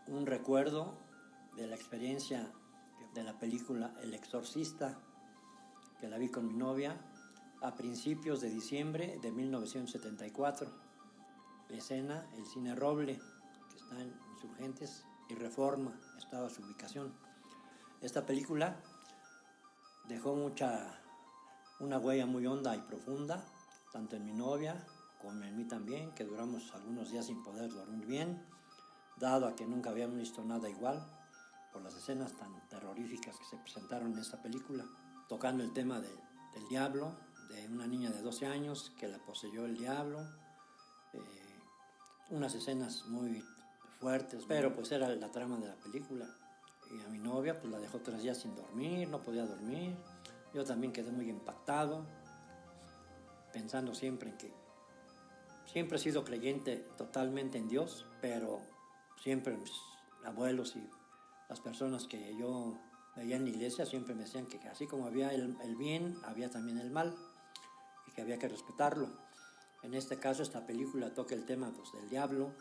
un recuerdo de la experiencia de la película El Exorcista, que la vi con mi novia a principios de diciembre de 1974. La escena, el Cine Roble, que está en Insurgentes y Reforma, estaba su ubicación. Esta película dejó una huella muy honda y profunda, tanto en mi novia como en mí también, que duramos algunos días sin poder dormir bien, dado a que nunca habíamos visto nada igual por las escenas tan terroríficas que se presentaron en esta película, tocando el tema del diablo, de una niña de 12 años que la poseyó el diablo, unas escenas muy fuertes, pero pues era la trama de la película. Y a mi novia pues la dejó 3 días sin dormir, no podía dormir. Yo también quedé muy impactado, pensando siempre en que siempre he sido creyente totalmente en Dios, pero siempre mis abuelos y las personas que yo veía en la iglesia siempre me decían que así como había el bien, había también el mal y que había que respetarlo. En este caso, esta película toca el tema pues, del diablo,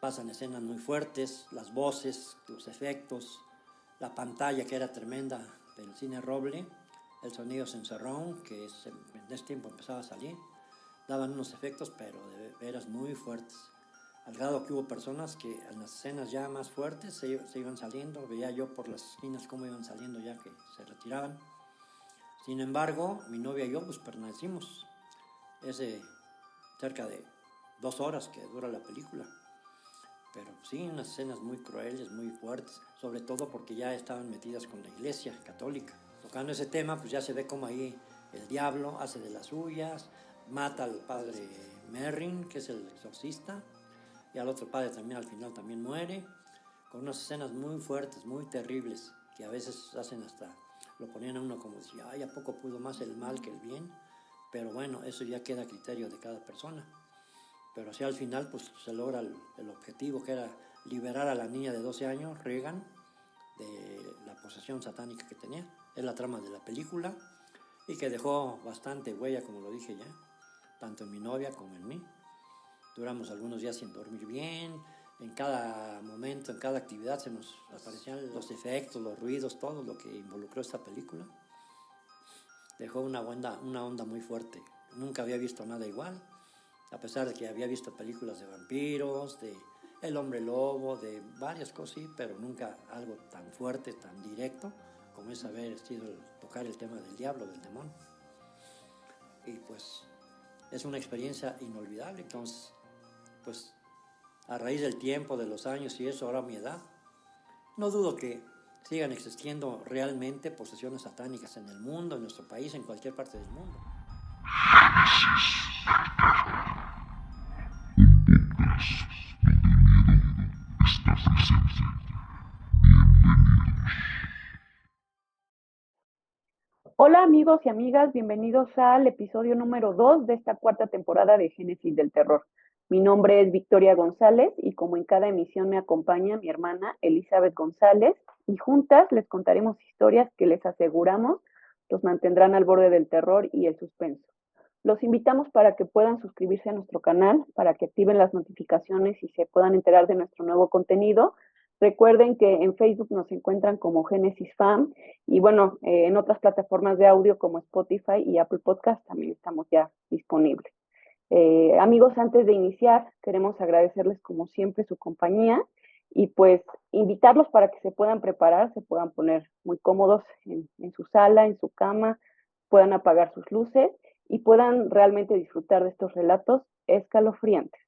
pasan escenas muy fuertes, las voces, los efectos, la pantalla que era tremenda del Cine Roble, el sonido Sensor, que en ese tiempo empezaba a salir, daban unos efectos pero de veras muy fuertes, al grado que hubo personas que en las escenas ya más fuertes se iban saliendo, veía yo por las esquinas cómo iban saliendo ya que se retiraban. Sin embargo, mi novia y yo pues permanecimos cerca de 2 horas que dura la película, pero sí, unas escenas muy crueles, muy fuertes, sobre todo porque ya estaban metidas con la iglesia católica. Tocando ese tema, pues ya se ve como ahí el diablo hace de las suyas, mata al padre Merrin, que es el exorcista, y al otro padre también al final también muere, con unas escenas muy fuertes, muy terribles, que a veces hacen lo ponían a uno como decía, ay, ¿a poco pudo más el mal que el bien? Pero bueno, eso ya queda a criterio de cada persona. Pero así al final pues se logra el objetivo, que era liberar a la niña de 12 años, Regan, de la posesión satánica que tenía. Es la trama de la película y que dejó bastante huella, como lo dije ya, tanto en mi novia como en mí. Duramos algunos días sin dormir bien, en cada momento, en cada actividad se nos aparecían los efectos, los ruidos, todo lo que involucró esta película. Dejó una onda muy fuerte. Nunca había visto nada igual, a pesar de que había visto películas de vampiros, de El Hombre Lobo, de varias cosas, sí, pero nunca algo tan fuerte, tan directo, como es tocar el tema del diablo, del demonio. Y pues es una experiencia inolvidable. Entonces, pues a raíz del tiempo, de los años y eso, ahora a mi edad, no dudo que sigan existiendo realmente posesiones satánicas en el mundo, en nuestro país, en cualquier parte del mundo. Hola amigos y amigas, bienvenidos al episodio número 2 de esta 4ª temporada de Génesis del Terror. Mi nombre es Victoria González y como en cada emisión me acompaña mi hermana Elizabeth González y juntas les contaremos historias que les aseguramos los mantendrán al borde del terror y el suspenso. Los invitamos para que puedan suscribirse a nuestro canal, para que activen las notificaciones y se puedan enterar de nuestro nuevo contenido. Recuerden que en Facebook nos encuentran como Génesis Fam y bueno, en otras plataformas de audio como Spotify y Apple Podcast también estamos ya disponibles. Amigos, antes de iniciar, queremos agradecerles como siempre su compañía y pues invitarlos para que se puedan preparar, se puedan poner muy cómodos en su sala, en su cama, puedan apagar sus luces y puedan realmente disfrutar de estos relatos escalofriantes.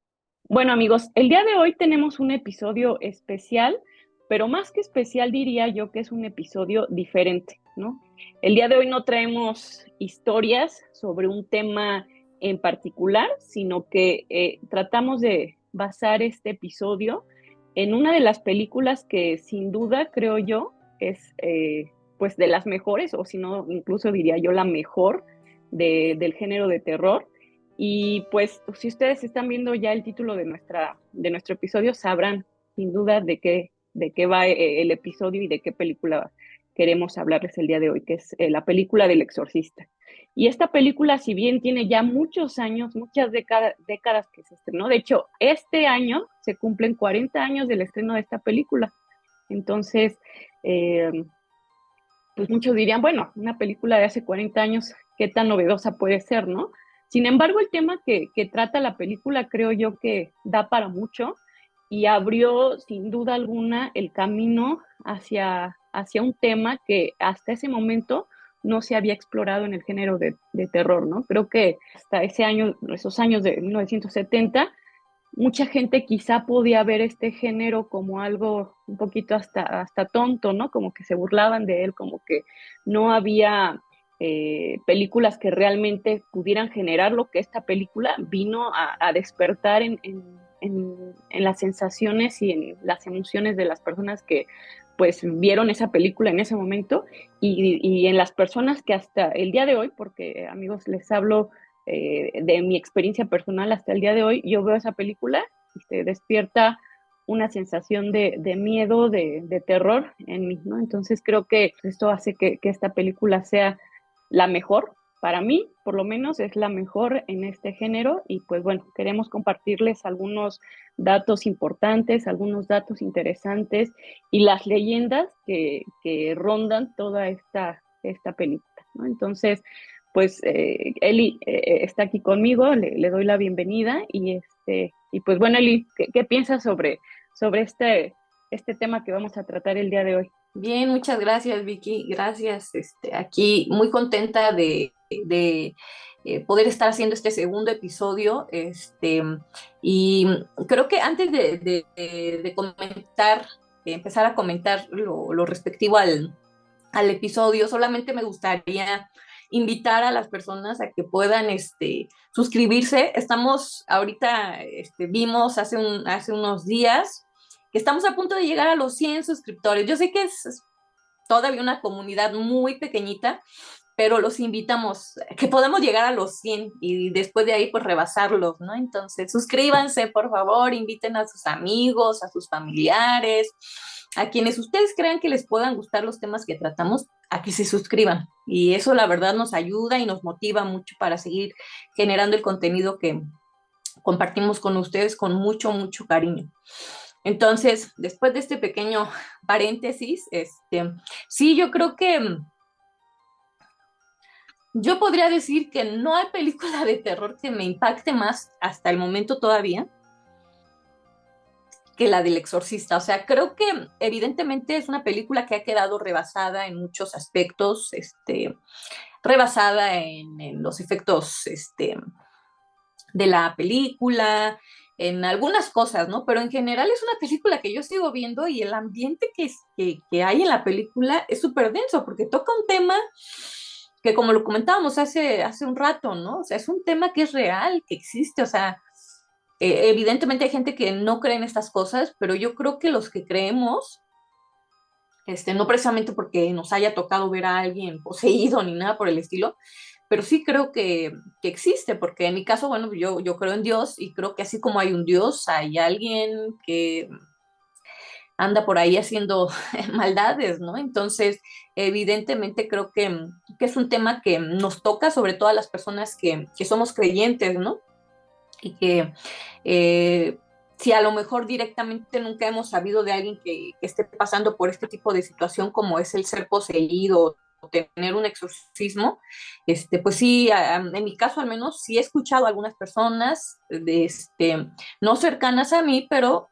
Bueno, amigos, el día de hoy tenemos un episodio especial, pero más que especial diría yo que es un episodio diferente, ¿no? El día de hoy no traemos historias sobre un tema en particular, sino que tratamos de basar este episodio en una de las películas que sin duda creo yo es pues de las mejores, o si no, incluso diría yo la mejor del género de terror. Y pues si ustedes están viendo ya el título de nuestro episodio, sabrán sin duda de qué va el episodio y de qué película queremos hablarles el día de hoy, que es la película del Exorcista. Y esta película, si bien tiene ya muchos años, muchas décadas que se estrenó, de hecho, este año se cumplen 40 años del estreno de esta película. Entonces, eh, pues muchos dirían, bueno, una película de hace 40 años, ¿qué tan novedosa puede ser, no? Sin embargo, el tema que trata la película creo yo que da para mucho y abrió sin duda alguna el camino hacia un tema que hasta ese momento no se había explorado en el género de terror, ¿no? Creo que hasta ese año, esos años de 1970, mucha gente quizá podía ver este género como algo un poquito hasta tonto, ¿no? Como que se burlaban de él, como que no había películas que realmente pudieran generar lo que esta película vino a despertar en las sensaciones y en las emociones de las personas que pues vieron esa película en ese momento y en las personas que hasta el día de hoy, porque amigos, les hablo de mi experiencia personal hasta el día de hoy, yo veo esa película y te despierta una sensación de miedo, de terror en mí, ¿no? Entonces creo que esto hace que esta película sea la mejor, para mí, por lo menos, es la mejor en este género y pues bueno, queremos compartirles algunos datos importantes, algunos datos interesantes y las leyendas que rondan toda esta película, ¿no? Entonces, pues Eli está aquí conmigo, le doy la bienvenida y pues bueno, Eli, ¿qué piensas sobre este tema que vamos a tratar el día de hoy? Bien, muchas gracias, Vicky. Gracias. Aquí muy contenta de poder estar haciendo este segundo episodio. Y creo que antes de comentar, de empezar a comentar lo respectivo al episodio, solamente me gustaría invitar a las personas a que puedan suscribirse. Estamos ahorita, vimos hace unos días que estamos a punto de llegar a los 100 suscriptores. Yo sé que es todavía una comunidad muy pequeñita, pero los invitamos que podamos llegar a los 100 y después de ahí pues rebasarlos, ¿no? Entonces suscríbanse, por favor, inviten a sus amigos, a sus familiares, a quienes ustedes crean que les puedan gustar los temas que tratamos, a que se suscriban. Y eso la verdad nos ayuda y nos motiva mucho para seguir generando el contenido que compartimos con ustedes con mucho, mucho cariño. Entonces, después de este pequeño paréntesis, sí, yo creo que yo podría decir que no hay película de terror que me impacte más hasta el momento todavía que la del Exorcista. O sea, creo que evidentemente es una película que ha quedado rebasada en muchos aspectos, rebasada en los efectos de la película, en algunas cosas, ¿no? Pero en general es una película que yo sigo viendo y el ambiente que hay en la película es súper denso porque toca un tema que como lo comentábamos hace un rato, ¿no? O sea, es un tema que es real, que existe, o sea, evidentemente hay gente que no cree en estas cosas, pero yo creo que los que creemos, no precisamente porque nos haya tocado ver a alguien poseído ni nada por el estilo, pero sí creo que existe, porque en mi caso, bueno, yo creo en Dios y creo que así como hay un Dios, hay alguien que anda por ahí haciendo maldades, ¿no? Entonces, evidentemente creo que es un tema que nos toca, sobre todo a las personas que somos creyentes, ¿no? Y que si a lo mejor directamente nunca hemos sabido de alguien que esté pasando por este tipo de situación como es el ser poseído, tener un exorcismo, pues sí, en mi caso al menos, sí he escuchado a algunas personas, no cercanas a mí, pero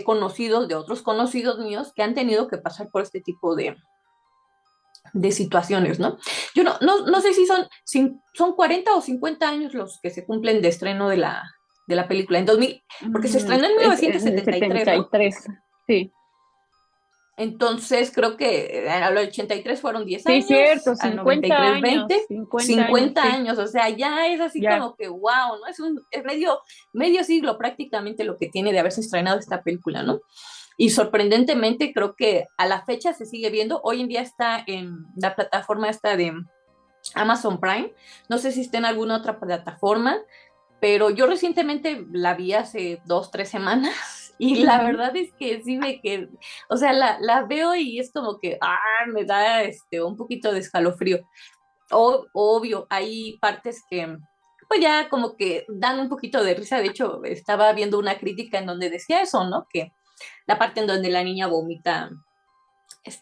conocidos de otros conocidos míos que han tenido que pasar por este tipo de situaciones, ¿no? Yo no sé si son 40 o 50 años los que se cumplen de estreno de la película, en 2000, porque se estrenó en 1973, ¿no? 73, sí. Entonces creo que al 83 fueron 10 Sí, años, cierto, al 50 93, años, 20, 50 sí. años, o sea, ya es así Ya. como que wow, ¿no? Es medio siglo prácticamente lo que tiene de haberse estrenado esta película, ¿no? Y sorprendentemente creo que a la fecha se sigue viendo, hoy en día está en la plataforma esta de Amazon Prime, no sé si está en alguna otra plataforma, pero yo recientemente la vi hace 2, 3 semanas y la verdad es que sí o sea, la veo y es como que, me da un poquito de escalofrío. obvio, hay partes que pues ya como que dan un poquito de risa. De hecho, estaba viendo una crítica en donde decía eso, ¿no? Que la parte en donde la niña vomita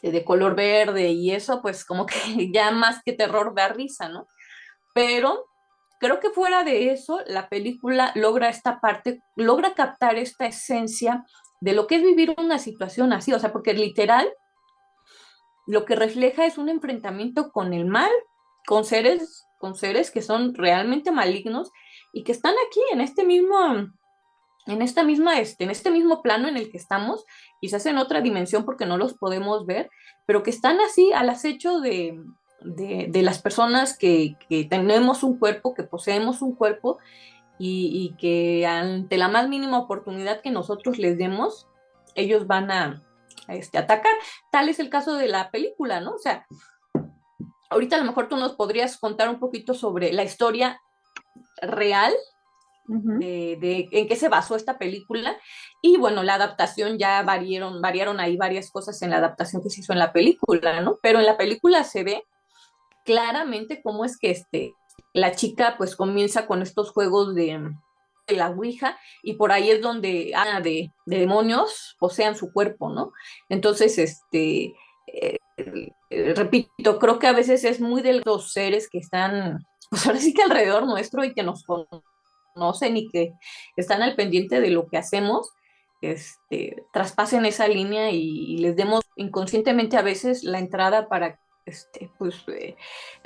de color verde y eso, pues como que ya más que terror da risa, ¿no? Pero creo que fuera de eso, la película logra esta parte, logra captar esta esencia de lo que es vivir una situación así, o sea, porque literal lo que refleja es un enfrentamiento con el mal, con seres que son realmente malignos y que están aquí en este mismo plano en el que estamos, quizás en otra dimensión porque no los podemos ver, pero que están así al acecho de las personas que tenemos un cuerpo, que poseemos un cuerpo y que ante la más mínima oportunidad que nosotros les demos, ellos van a atacar. Tal es el caso de la película, ¿no? O sea, ahorita a lo mejor tú nos podrías contar un poquito sobre la historia real en qué se basó esta película. Y bueno, la adaptación ya variaron ahí varias cosas en la adaptación que se hizo en la película, ¿no? Pero en la película se ve claramente cómo es que la chica pues comienza con estos juegos de la Ouija y por ahí es donde de demonios posean su cuerpo, ¿no? Entonces, repito, creo que a veces es muy de los seres que están, pues ahora sí que alrededor nuestro y que nos conocen y que están al pendiente de lo que hacemos, traspasen esa línea y les demos inconscientemente a veces la entrada para pues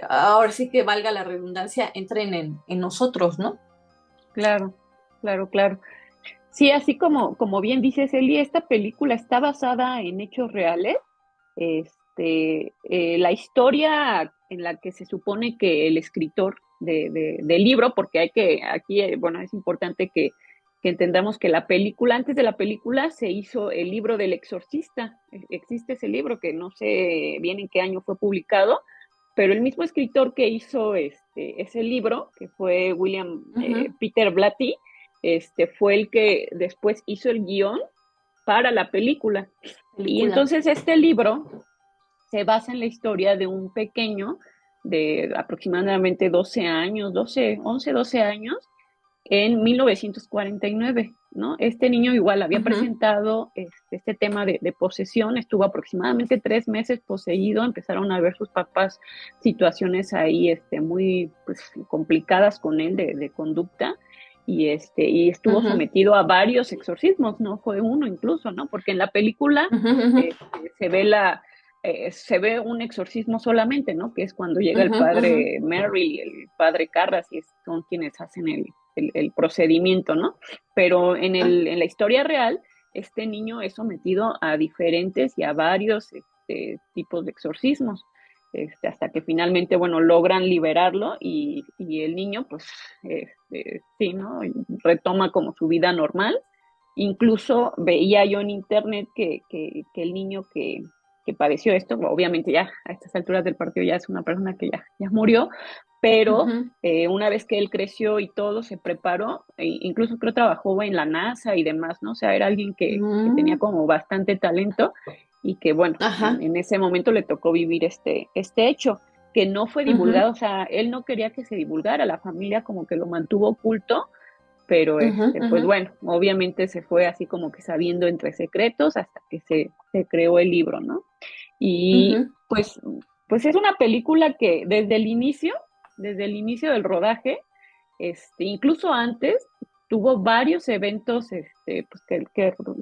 ahora sí que valga la redundancia, entren en nosotros, ¿no? Claro, claro, claro. Sí, así como bien dices, Eli, esta película está basada en hechos reales. La historia en la que se supone que el escritor del libro, porque aquí, bueno, es importante que entendamos que antes de la película se hizo el libro del exorcista. Existe ese libro que no sé bien en qué año fue publicado, pero el mismo escritor que hizo ese libro, que fue William Peter Blatty, fue el que después hizo el guión para la película. Y entonces este libro se basa en la historia de un pequeño de aproximadamente 12 años, 11, 12 años, en 1949, ¿no? Este niño igual había presentado este tema de posesión, estuvo aproximadamente 3 meses poseído, empezaron a ver sus papás situaciones ahí muy pues, complicadas con él de conducta, y estuvo sometido a varios exorcismos, no fue uno incluso, ¿no? Porque en la película se ve un exorcismo solamente, ¿no? Que es cuando llega el padre Merrill y el padre Carras, y son quienes hacen el procedimiento, ¿no? Pero en la historia real, este niño es sometido a diferentes y a varios tipos de exorcismos. Hasta que finalmente, bueno, logran liberarlo y el niño, pues, sí, ¿no? Retoma como su vida normal. Incluso veía yo en internet que el niño que padeció esto, obviamente ya a estas alturas del partido ya es una persona que ya murió, pero una vez que él creció y todo, se preparó, incluso creo trabajó en la NASA y demás, ¿no? O sea, era alguien que tenía como bastante talento y que, bueno, en ese momento le tocó vivir este hecho, que no fue divulgado, o sea, él no quería que se divulgara, la familia como que lo mantuvo oculto, pero pues bueno, obviamente se fue así como que sabiendo entre secretos hasta que se creó el libro, ¿no? Y pues es una película que desde el inicio del rodaje, incluso antes, tuvo varios eventos pues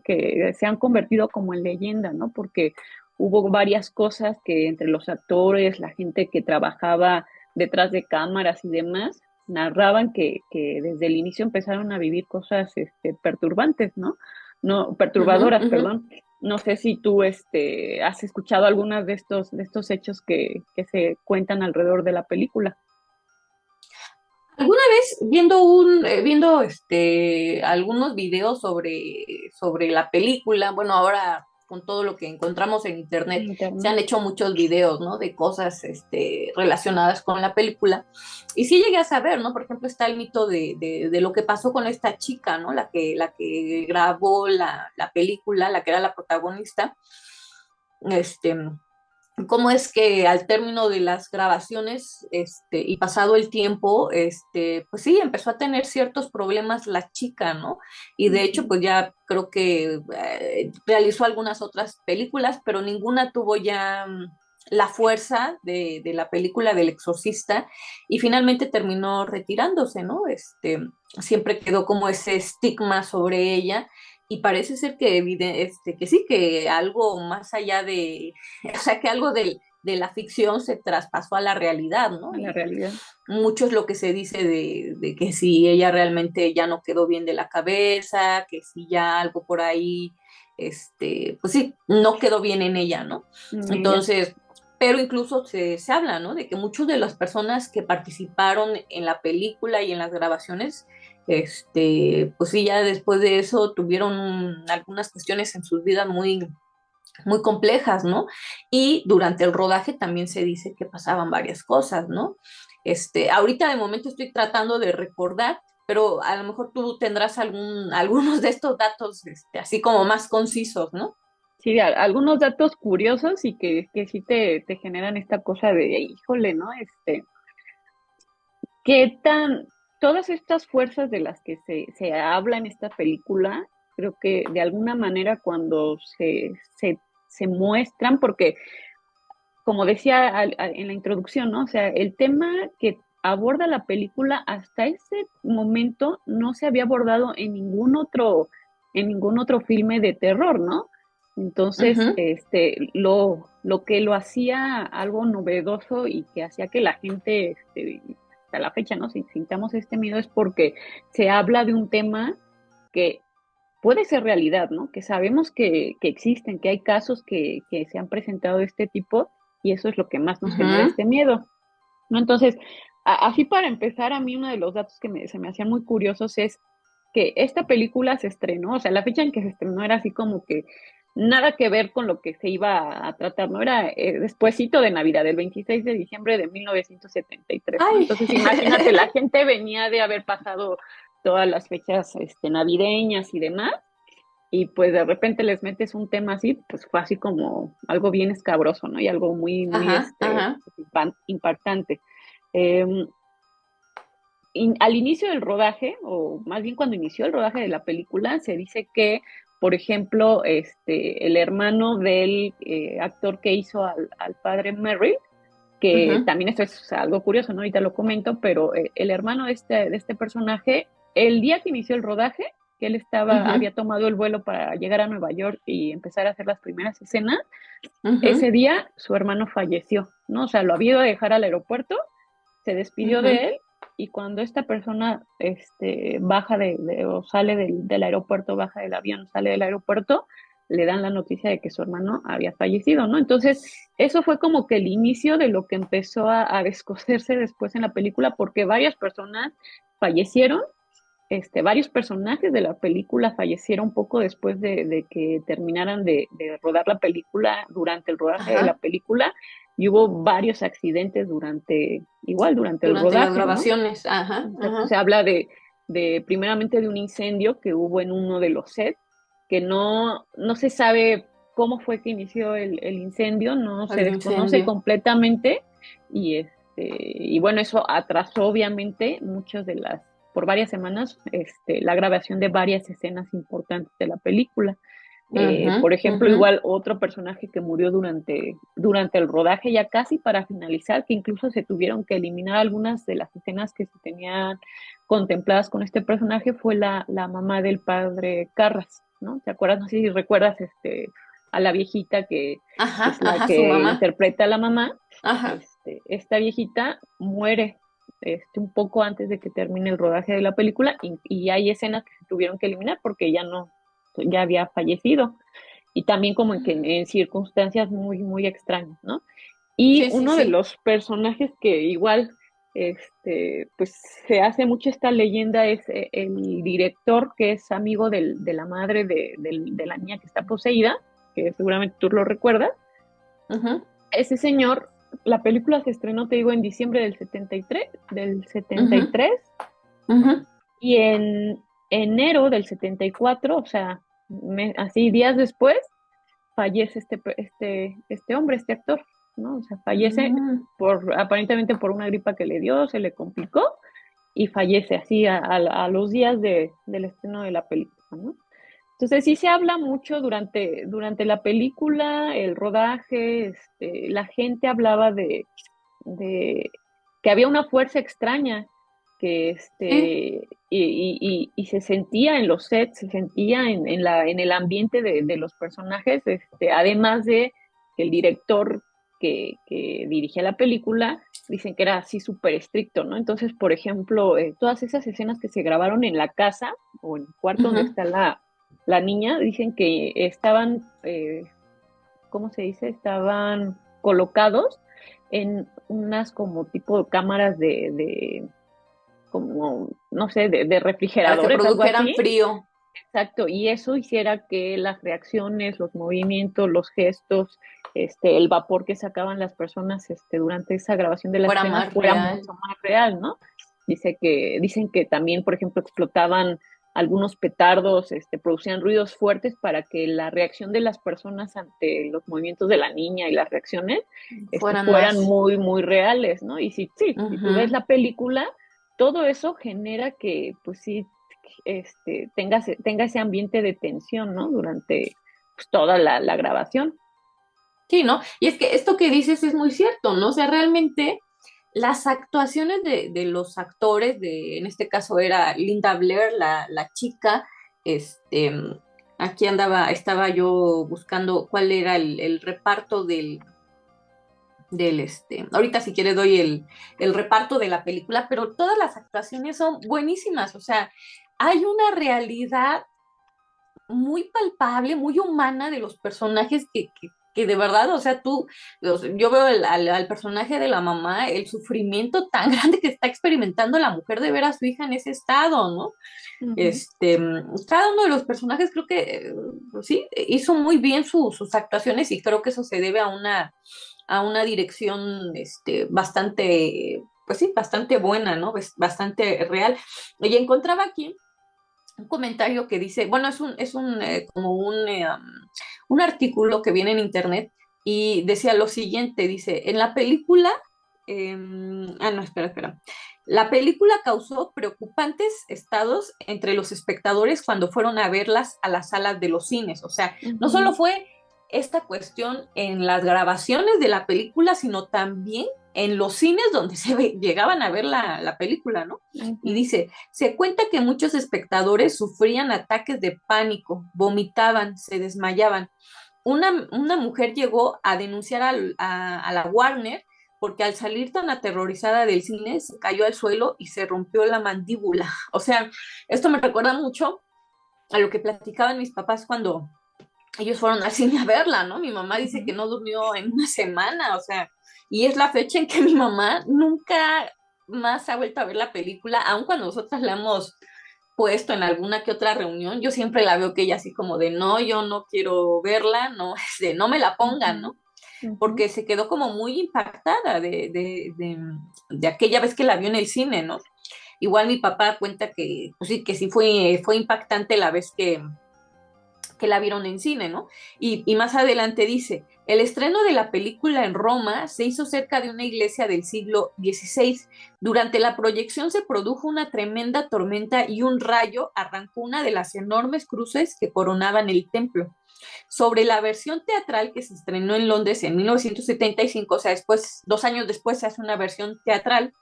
que se han convertido como en leyenda, ¿no? Porque hubo varias cosas que entre los actores, la gente que trabajaba detrás de cámaras y demás, narraban que desde el inicio empezaron a vivir cosas perturbantes, ¿no? No, perturbadoras, perdón. No sé si tú has escuchado algunas de estos hechos que se cuentan alrededor de la película. Alguna vez viendo algunos videos sobre la película, bueno, ahora con todo lo que encontramos en internet, se han hecho muchos videos, ¿no? De cosas relacionadas con la película. Y sí llegué a saber, ¿no? Por ejemplo, está el mito de lo que pasó con esta chica, ¿no? La que grabó la película, la que era la protagonista. cómo es que al término de las grabaciones, y pasado el tiempo, pues sí, empezó a tener ciertos problemas la chica, ¿no? Y de hecho, pues ya creo que realizó algunas otras películas, pero ninguna tuvo ya la fuerza de la película del Exorcista, y finalmente terminó retirándose, ¿no? Siempre quedó como ese estigma sobre ella, y parece ser que, que sí, que algo más allá de, o sea, que algo de la ficción se traspasó a la realidad, ¿no? A la Y realidad. mucho es lo que se dice de que si ella realmente ya no quedó bien de la cabeza, que si ya algo por ahí, pues sí, no quedó bien en ella, ¿no? Ella. Entonces, pero incluso se habla, ¿no? De que muchas de las personas que participaron en la película y en las grabaciones, pues sí, ya después de eso tuvieron algunas cuestiones en sus vidas muy, muy complejas, ¿no? Y durante el rodaje también se dice que pasaban varias cosas, ¿no? Ahorita de momento estoy tratando de recordar, pero a lo mejor tú tendrás algunos de estos datos, así como más concisos, ¿no? Sí, algunos datos curiosos y que sí te generan esta cosa de, híjole, ¿no? ¿Qué tan, todas estas fuerzas de las que se habla en esta película, creo que de alguna manera cuando se muestran, porque como decía en la introducción, ¿no? O sea, el tema que aborda la película hasta ese momento no se había abordado en ningún otro filme de terror, ¿no? Entonces, Ujú. lo que lo hacía algo novedoso y que hacía que la gente, hasta la fecha, ¿no? Si sintamos este miedo es porque se habla de un tema que puede ser realidad, ¿no? Que sabemos que existen, que hay casos que se han presentado de este tipo y eso es lo que más nos genera Ujú. este miedo, ¿no? Entonces, así para empezar, a mí uno de los datos que se me hacían muy curiosos es que esta película se estrenó, o sea, la fecha en que se estrenó era así como que nada que ver con lo que se iba a tratar, ¿no? Era despuésito de Navidad, el 26 de diciembre de 1973, ¿no? Ay. Entonces, imagínate, la gente venía de haber pasado todas las fechas navideñas y demás, y pues de repente les metes un tema así, pues fue así como algo bien escabroso, ¿no? Y algo muy, muy Ajá, ajá. impactante. Eh, Al inicio del rodaje, o más bien cuando inició el rodaje de la película, se dice que, por ejemplo, el hermano del actor que hizo al padre Merrill, que Ujú, también esto es algo curioso, ¿no? Ahorita lo comento, pero el hermano de este personaje, el día que inició el rodaje, que él ujú, había tomado el vuelo para llegar a Nueva York y empezar a hacer las primeras escenas, ujú, ese día su hermano falleció, ¿no? O sea, lo había ido a dejar al aeropuerto, se despidió ujú. de él y cuando esta persona baja o sale del aeropuerto, baja del avión, sale del aeropuerto, le dan la noticia de que su hermano había fallecido, ¿no? Entonces, eso fue como que el inicio de lo que empezó a descoserse después en la película, porque varias personas fallecieron, varios personajes de la película fallecieron poco después de que terminaran de rodar la película, durante el rodaje de la Ajá. película, y hubo varios accidentes igual durante el Durante las rodaje, ¿no? grabaciones. Ajá, Exacto, ajá. se habla primeramente de un incendio que hubo en uno de los sets, que no se sabe cómo fue que inició el incendio, no se El desconoce incendio. completamente, y bueno, eso atrasó obviamente por varias semanas, la grabación de varias escenas importantes de la película. Ujú, Por ejemplo, ujú. igual otro personaje que murió durante el rodaje, ya casi para finalizar, que incluso se tuvieron que eliminar algunas de las escenas que se tenían contempladas con este personaje, fue la mamá del padre Carras, ¿no? ¿Te acuerdas? No sé si recuerdas a la viejita que Ajá, es la ajá, su que mamá. interpreta a la mamá. Ajá. Esta viejita muere un poco antes de que termine el rodaje de la película y hay escenas que se tuvieron que eliminar porque ya había fallecido y también como en circunstancias muy, muy extrañas, ¿no? Y Sí, sí, uno de sí. los personajes que igual, pues se hace mucho esta leyenda es el director que es amigo de la madre de la niña que está poseída, que seguramente tú lo recuerdas. Ujú, Ese señor, la película se estrenó, te digo, en diciembre del setenta y ujú, tres ujú. y en enero del 74, o sea, así días después, fallece este hombre, este actor. ¿no? O sea, fallece aparentemente por una gripa que le dio, se le complicó y fallece así a los días del estreno de la película, ¿no? Entonces sí se habla mucho durante la película, el rodaje, la gente hablaba de que había una fuerza extraña que Sí, y se sentía en los sets, se sentía en el ambiente de los personajes, además de que el director que dirigía la película dicen que era así súper estricto, ¿no? Entonces, por ejemplo, todas esas escenas que se grabaron en la casa o en el cuarto donde ujú. está la niña, dicen que estaban, ¿cómo se dice? Estaban colocados en unas como tipo cámaras como, no sé, de Para que refrigeradores, algo produjeran así. frío. Exacto, y eso hiciera que las reacciones, los movimientos, los gestos, el vapor que sacaban las personas durante esa grabación de las Fuera escenas más fuera real. mucho más real, ¿no? Dicen que también, por ejemplo, explotaban algunos petardos, producían ruidos fuertes para que la reacción de las personas ante los movimientos de la niña y las reacciones, Fueran fueran más. muy, muy reales, ¿no? Y si tú ves Ujú. la película, todo eso genera que, pues sí, tenga ese ambiente de tensión, ¿no? Durante pues, toda la grabación. Sí, ¿no? Y es que esto que dices es muy cierto, ¿no? O sea, realmente las actuaciones de los actores, en este caso era Linda Blair, la chica, este, aquí estaba yo buscando cuál era el reparto ahorita si quieres doy el reparto de la película, pero todas las actuaciones son buenísimas, o sea, hay una realidad muy palpable, muy humana de los personajes que de verdad, o sea, yo veo al personaje de la mamá, el sufrimiento tan grande que está experimentando la mujer de ver a su hija en ese estado, ¿no? Ujú. Cada uno de los personajes creo que sí, hizo muy bien sus actuaciones y creo que eso se debe a una dirección bastante, pues sí, bastante buena, ¿no? Bastante real. Y encontraba aquí un comentario que dice, bueno, como un artículo que viene en internet y decía lo siguiente, dice, en la película, no, espera. La película causó preocupantes estados entre los espectadores cuando fueron a verlas a las salas de los cines. O sea, no solo Ujú. fue esta cuestión en las grabaciones de la película, sino también en los cines donde llegaban a ver la película, ¿no? Y Ujú. dice, se cuenta que muchos espectadores sufrían ataques de pánico, vomitaban, se desmayaban. Una mujer llegó a denunciar a la Warner porque al salir tan aterrorizada del cine se cayó al suelo y se rompió la mandíbula. O sea, esto me recuerda mucho a lo que platicaban mis papás cuando ellos fueron al cine a verla, ¿no? Mi mamá dice que Ujú. no durmió en una semana, o sea, y es la fecha en que mi mamá nunca más ha vuelto a ver la película, aun cuando nosotras la hemos puesto en alguna que otra reunión, yo siempre la veo que ella así como de no, yo no quiero verla, no, no me la pongan, Ujú. ¿no? Ujú. Porque se quedó como muy impactada de aquella vez que la vio en el cine, ¿no? Igual mi papá cuenta pues sí, que sí fue impactante la vez que la vieron en cine, ¿no? Y más adelante dice, el estreno de la película en Roma se hizo cerca de una iglesia del siglo XVI. Durante la proyección se produjo una tremenda tormenta y un rayo arrancó una de las enormes cruces que coronaban el templo. Sobre la versión teatral que se estrenó en Londres en 1975, o sea, 2 años después se hace una versión teatral,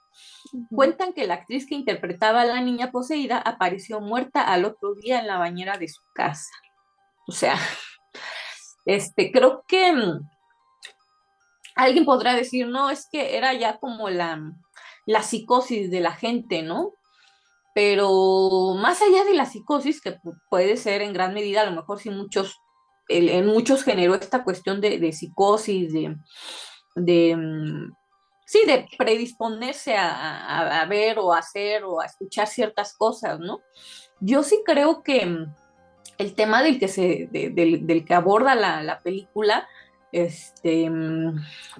Ujú. cuentan que la actriz que interpretaba a la niña poseída apareció muerta al otro día en la bañera de su casa. O sea, creo que alguien podrá decir, no, es que era ya como la psicosis de la gente, ¿no? Pero más allá de la psicosis, que puede ser en gran medida, a lo mejor si en muchos generó esta cuestión de psicosis, de, mm, sí, de predisponerse a ver o a hacer o a escuchar ciertas cosas, ¿no? Yo sí creo que el tema del que aborda la película,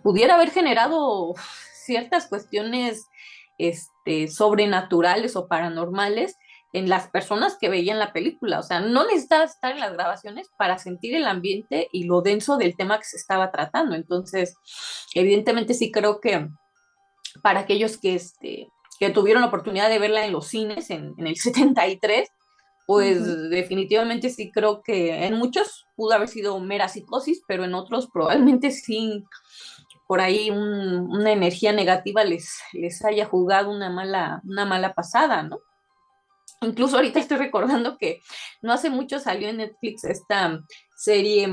pudiera haber generado ciertas cuestiones sobrenaturales o paranormales en las personas que veían la película. O sea, no necesitabas estar en las grabaciones para sentir el ambiente y lo denso del tema que se estaba tratando. Entonces, evidentemente sí creo que para aquellos que tuvieron la oportunidad de verla en los cines en el 73, pues definitivamente sí creo que en muchos pudo haber sido mera psicosis, pero en otros probablemente sí por ahí una energía negativa les haya jugado una mala pasada, ¿no? Incluso ahorita estoy recordando que no hace mucho salió en Netflix esta serie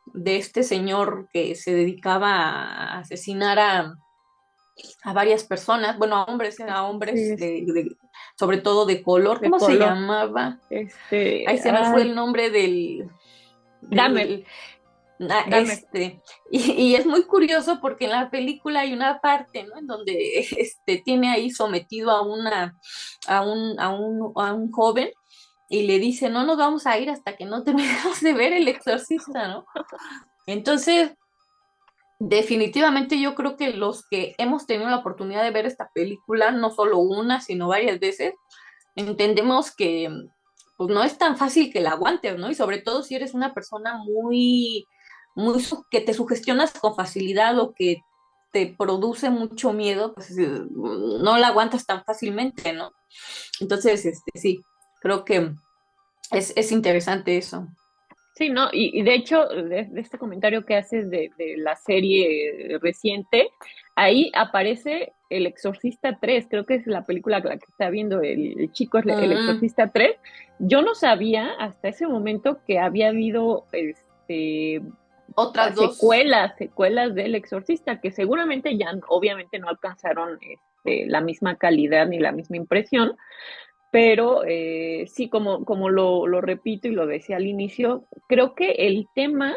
de este señor que se dedicaba a asesinar a varias personas, bueno, a hombres Sí, sobre todo de color. de ¿Cómo se color. llamaba? Ahí se me fue el nombre Dahmer, del Dahmer. y es muy curioso porque en la película hay una parte, ¿no? En donde tiene ahí sometido a un joven y le dice, no nos vamos a ir hasta que no terminemos de ver El Exorcista, ¿no? Entonces, definitivamente yo creo que los que hemos tenido la oportunidad de ver esta película, no solo una, sino varias veces, entendemos que pues no es tan fácil que la aguantes, ¿no? Y sobre todo si eres una persona que te sugestionas con facilidad o que te produce mucho miedo, pues no la aguantas tan fácilmente, ¿no? Entonces, sí, creo que es interesante eso. Sí, ¿no? Y de hecho, de este comentario que haces de la serie reciente, ahí aparece El Exorcista 3, creo que es la película la que está viendo el chico, es El Mm, Exorcista 3. Yo no sabía hasta ese momento que había habido otras dos. secuelas del Exorcista, que seguramente ya obviamente no alcanzaron la misma calidad ni la misma impresión, pero sí, como lo repito y lo decía al inicio, creo que el tema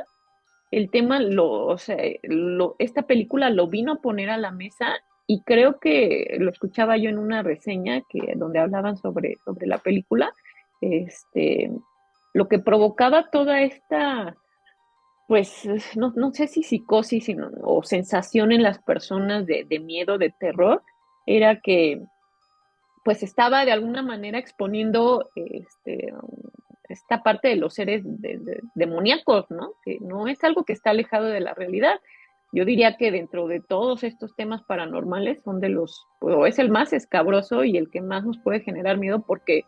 o sea, esta película lo vino a poner a la mesa y creo que lo escuchaba yo en una reseña donde hablaban sobre la película, este, lo que provocaba toda esta, pues, no sé si psicosis o sensación en las personas de miedo, de terror, era que pues estaba de alguna manera exponiendo esta parte de los seres demoníacos, ¿no? Que no es algo que está alejado de la realidad. Yo diría que dentro de todos estos temas paranormales son o es el más escabroso y el que más nos puede generar miedo porque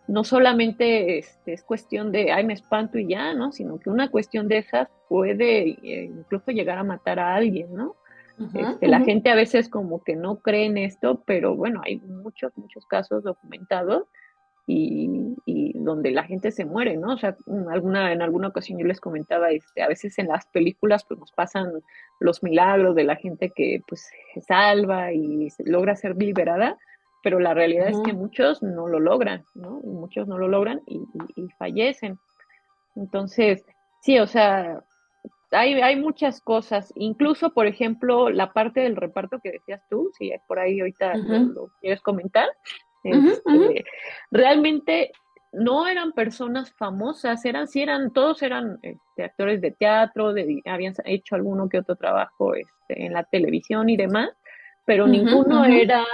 no solamente es cuestión de, ay, me espanto y ya, ¿no? Sino que una cuestión de esas puede incluso llegar a matar a alguien, ¿no? Ujú, La ujú. gente a veces como que no cree en esto, pero bueno, hay muchos casos documentados y donde la gente se muere, ¿no? O sea, en alguna ocasión yo les comentaba, a veces en las películas pues nos pasan los milagros de la gente que pues se salva y logra ser liberada, pero la realidad es que Ujú. muchos no lo logran, ¿no? Y muchos no lo logran y fallecen. Entonces, sí, o sea, hay muchas cosas, incluso, por ejemplo, la parte del reparto que decías tú, si por ahí ahorita Ujú, lo quieres comentar, ujú, ujú, realmente no eran personas famosas, todos eran actores de teatro, habían hecho alguno que otro trabajo en la televisión y demás, pero ujú, ninguno ujú. era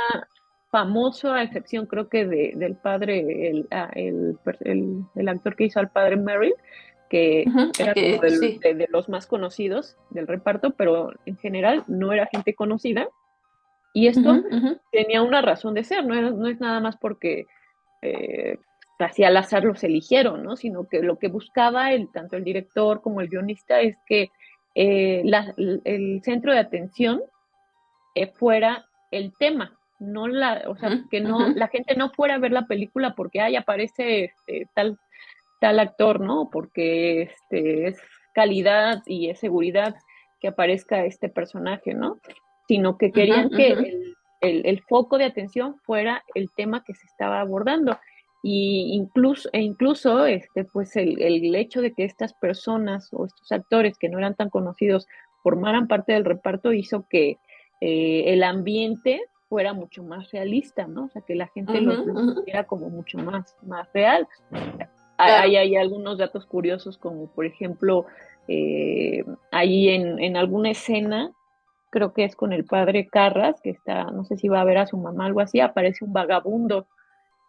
famoso, a excepción creo que del padre, el actor que hizo al padre Merrill, que Ujú, era como sí. de los más conocidos del reparto, pero en general no era gente conocida. Y Ujú, esto ujú, tenía una razón de ser, no es nada más porque eh, así al azar los eligieron, ¿no? Sino que lo que buscaba tanto el director como el guionista es que el centro de atención fuera el tema, o sea, ujú, que no, ujú. la gente no fuera a ver la película porque ahí aparece tal actor, ¿no? Porque es calidad y es seguridad que aparezca este personaje, ¿no? Sino que Ujú, querían que ujú. el foco de atención fuera el tema que se estaba abordando. Y incluso pues el hecho de que estas personas o estos actores que no eran tan conocidos formaran parte del reparto hizo que el ambiente fuera mucho más realista, ¿no? O sea, que la gente Ujú, lo ujú. viera como mucho más real. Hay, Claro. hay algunos datos curiosos, como por ejemplo, ahí en alguna escena, creo que es con el padre Carras, que está, no sé si va a ver a su mamá, algo así, aparece un vagabundo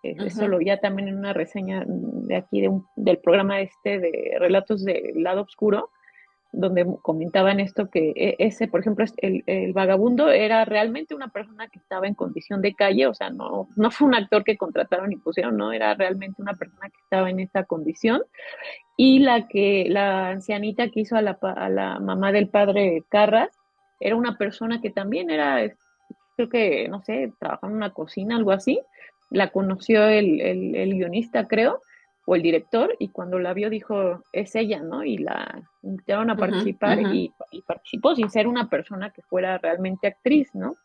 Eso Ujú, lo vi también en una reseña de aquí del programa de Relatos del Lado Oscuro, donde comentaban esto que ese, por ejemplo, el vagabundo era realmente una persona que estaba en condición de calle, o sea, no fue un actor que contrataron y pusieron, no, era realmente una persona que estaba en esa condición. Y la ancianita que hizo a la mamá del padre Carras, era una persona que también creo que, no sé, trabajaba en una cocina, algo así. La conoció el guionista, creo, o el director, y cuando la vio dijo, es ella, ¿no? Y la invitaron a ujú, participar ujú. y participó sin ser una persona que fuera realmente actriz, ¿no?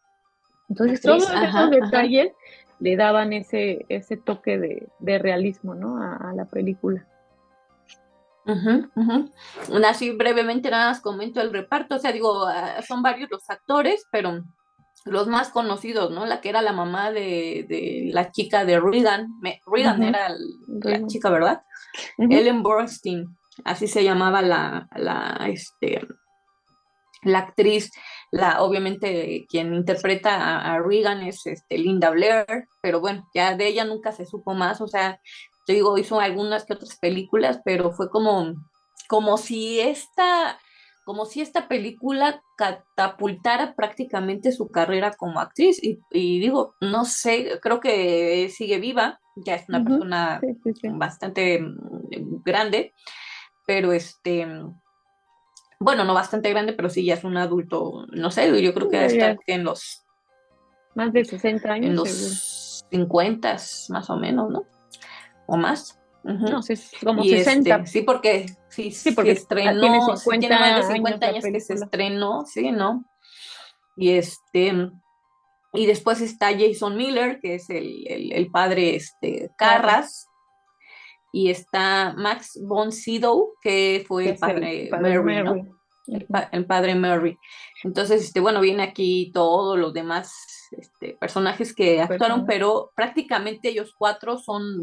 Entonces, Actriz, todos esos ajá, ajá. detalles le daban ese toque de realismo, ¿no? A la película. Ujú, ujú. Así brevemente nada más comento el reparto, o sea, digo, son varios los actores, pero los más conocidos, ¿no? La que era la mamá de la chica de Regan, Regan Ujú. era la Luego, chica, ¿verdad? ujú. Ellen Burstyn, así se llamaba la actriz, obviamente quien interpreta a Regan es Linda Blair, pero bueno, ya de ella nunca se supo más, o sea, te digo, hizo algunas que otras películas, pero fue como si como si esta película catapultara prácticamente su carrera como actriz, y digo, no sé, creo que sigue viva, ya es una Ujú. persona Sí, sí, sí. bastante grande, pero bueno, no bastante grande, pero sí ya es un adulto, no sé, yo creo que debe Ya estar es en más de 60 en años, seguro. los 50 más o menos, ¿no? O más. No Ujú. sé, es como Y 60. sí, porque sí Sí, se porque tiene estrenó, sí tiene más de 50 años 50 la años que se película. estrenó, sí, ¿no? Y y después está Jason Miller, que es el padre Carras, Carras, y está Max von Sydow, que fue que el es el padre padre Mary, ¿no? Mary. Ujú. El padre Murray. Entonces, bueno, viene aquí todos los demás personajes que actuaron, Personas. pero prácticamente ellos cuatro son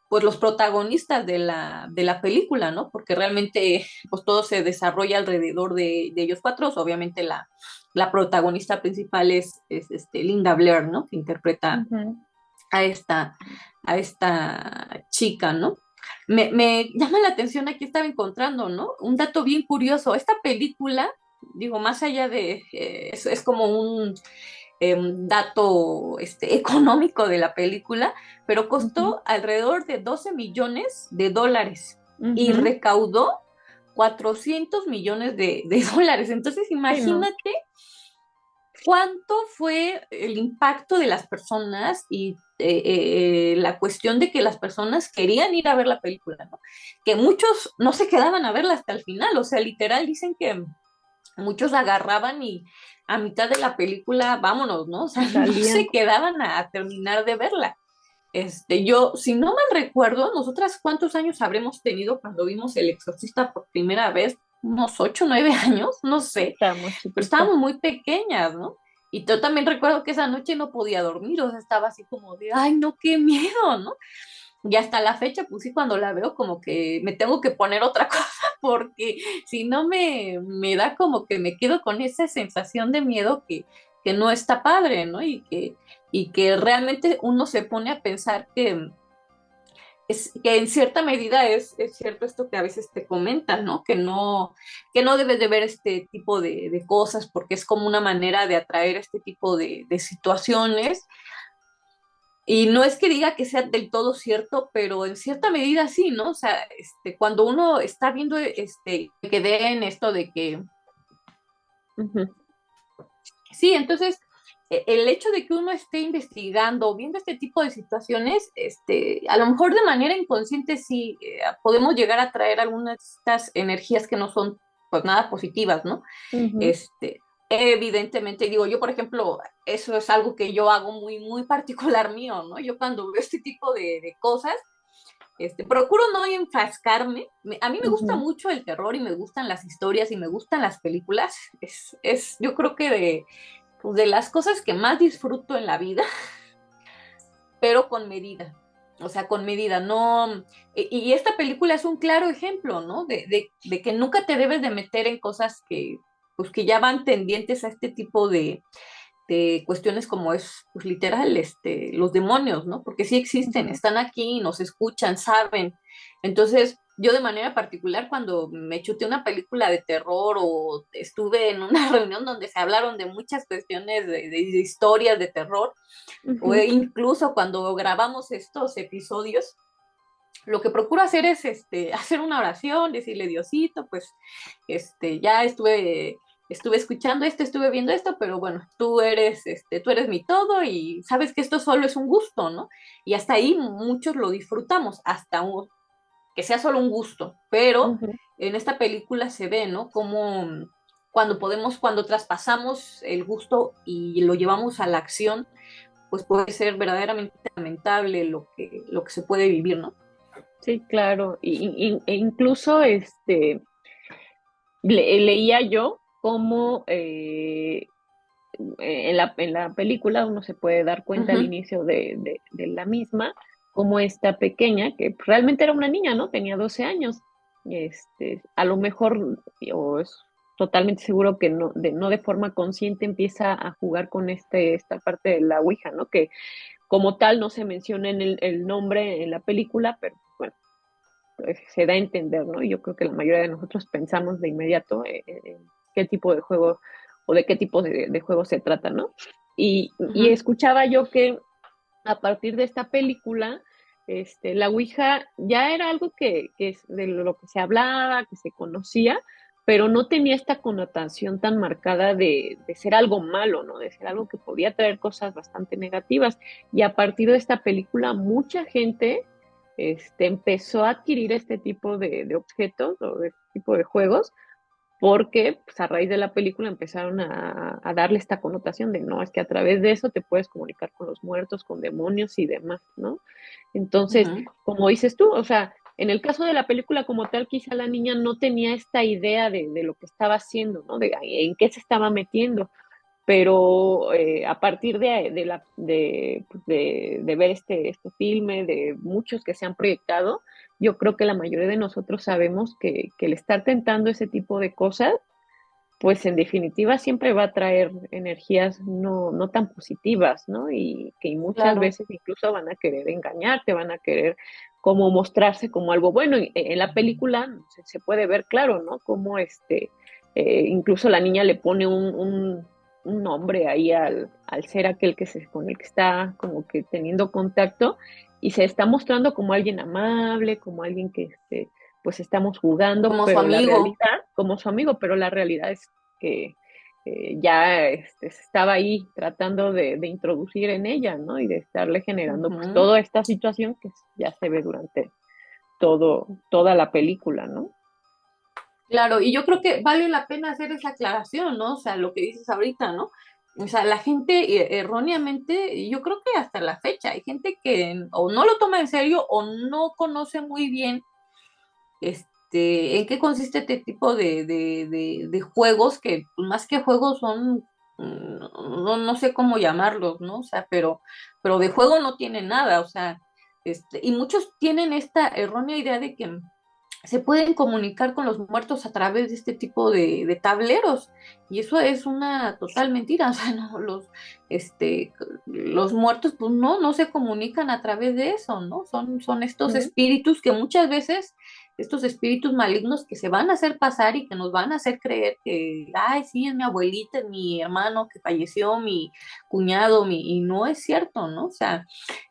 pues los protagonistas de la película, ¿no? Porque realmente, pues todo se desarrolla alrededor de ellos cuatro. Obviamente la protagonista principal es Linda Blair, ¿no? Que interpreta Ujú. a a esta chica, ¿no? Me llama la atención, aquí estaba encontrando, ¿no? Un dato bien curioso. Esta película, digo, más allá es como un dato económico de la película, pero Ujú. costó alrededor de $12 millones y Ujú. recaudó 400 millones de dólares. Entonces, Sí, no. imagínate cuánto fue el impacto de las personas y la cuestión de que las personas querían ir a ver la película, ¿no? Que muchos no se quedaban a verla hasta el final, o sea, literal dicen que muchos agarraban y a mitad de la película, vámonos, ¿no? O sea, no Salían. se quedaban a terminar de verla. Yo, si no mal recuerdo, nosotras cuántos años habremos tenido cuando vimos El Exorcista por primera vez, unos 8, 9 años, no sé, Estábamos pero chiquitas. estábamos muy pequeñas, ¿no? Y yo también recuerdo que esa noche no podía dormir, o sea, estaba así como de, ay, no, qué miedo, ¿no? Y hasta la fecha, pues sí, cuando la veo como que me tengo que poner otra cosa, porque si no me da como que me quedo con esa sensación de miedo que no está padre, ¿no? Y que realmente uno se pone a pensar que en cierta medida es cierto esto que a veces te comentan, ¿no? Que no debes de ver este tipo de cosas porque es como una manera de atraer este tipo de situaciones. Y no es que diga que sea del todo cierto, pero en cierta medida sí, ¿no? O sea, cuando uno está viendo, que den esto de que, Ujú. sí, entonces, el hecho de que uno esté investigando, viendo este tipo de situaciones, a lo mejor de manera inconsciente sí podemos llegar a traer algunas de estas energías que no son, pues, nada positivas, ¿no? Ujú. Este, evidentemente, digo, yo, por ejemplo, eso es algo que yo hago muy, muy particular mío, ¿no? Yo cuando veo este tipo de cosas, procuro no enfrascarme. A mí me gusta Ujú. mucho el terror y me gustan las historias y me gustan las películas. Yo creo que pues, de las cosas que más disfruto en la vida, pero con medida. O sea, con medida, no. Y esta película es un claro ejemplo, ¿no? De que nunca te debes de meter en cosas pues, que ya van tendientes a este tipo de cuestiones como es, pues literal, los demonios, ¿no? Porque sí existen, Ujú. están aquí, nos escuchan, saben. Entonces, yo de manera particular, cuando me chuté una película de terror o estuve en una reunión donde se hablaron de muchas cuestiones de historias de terror, o Ujú. incluso cuando grabamos estos episodios, lo que procuro hacer es hacer una oración, decirle Diosito, pues ya estuve escuchando esto, estuve viendo esto, pero bueno, tú eres mi todo y sabes que esto solo es un gusto, ¿no? Y hasta ahí muchos lo disfrutamos, que sea solo un gusto, pero Ujú. en esta película se ve, ¿no? Como cuando traspasamos el gusto y lo llevamos a la acción, pues puede ser verdaderamente lamentable lo que se puede vivir, ¿no? Sí, claro. E incluso leía yo cómo en la película uno se puede dar cuenta al Ujú, inicio de la misma, como esta pequeña, que realmente era una niña, ¿no? Tenía 12 años. A lo mejor, o es totalmente seguro que no de forma consciente empieza a jugar con esta parte de la Ouija, ¿no? Que como tal no se menciona en el nombre en la película, pero bueno, se da a entender, ¿no? Yo creo que la mayoría de nosotros pensamos de inmediato en qué tipo de juego o de qué tipo de juego se trata, ¿no? Y ujú. escuchaba yo que a partir de esta película, la Ouija ya era algo que es de lo que se hablaba, que se conocía, pero no tenía esta connotación tan marcada de ser algo malo, ¿no? De ser algo que podía traer cosas bastante negativas. Y a partir de esta película, mucha gente empezó a adquirir este tipo de objetos o de este tipo de juegos porque pues, a raíz de la película empezaron a darle esta connotación de no, es que a través de eso te puedes comunicar con los muertos, con demonios y demás, ¿no? Entonces, Ujú. como dices tú, o sea, en el caso de la película como tal, quizá la niña no tenía esta idea de lo que estaba haciendo, ¿no? De en qué se estaba metiendo, pero a partir de ver este filme, de muchos que se han proyectado, yo creo que la mayoría de nosotros sabemos que el estar tentando ese tipo de cosas, pues en definitiva siempre va a traer energías no tan positivas, ¿no? Y que muchas Claro. veces incluso van a querer engañarte, van a querer como mostrarse como algo bueno. Y en la película se puede ver claro, ¿no? Como incluso la niña le pone un nombre ahí al ser aquel con el que está como que teniendo contacto y se está mostrando como alguien amable, como alguien que pues estamos jugando, Como su pero la amigo. realidad, como su amigo, pero la realidad es que ya se estaba ahí tratando de introducir en ella, ¿no? Y de estarle generando pues Ujú. toda esta situación que ya se ve durante toda la película, ¿no? Claro, y yo creo que vale la pena hacer esa aclaración, ¿no? O sea, lo que dices ahorita, ¿no? O sea, la gente erróneamente, y yo creo que hasta la fecha, hay gente que o no lo toma en serio o no conoce muy bien en qué consiste este tipo de juegos que pues, más que juegos son, no sé cómo llamarlos, ¿no? O sea, pero de juego no tienen nada, o sea, y muchos tienen esta errónea idea de que se pueden comunicar con los muertos a través de este tipo de tableros. Y eso es una total mentira. O sea, no, los muertos, pues no se comunican a través de eso, ¿no? Son estos Ujú. espíritus que muchas veces, estos espíritus malignos que se van a hacer pasar y que nos van a hacer creer que, ay, sí, es mi abuelita, es mi hermano que falleció, mi cuñado, y no es cierto, ¿no? O sea,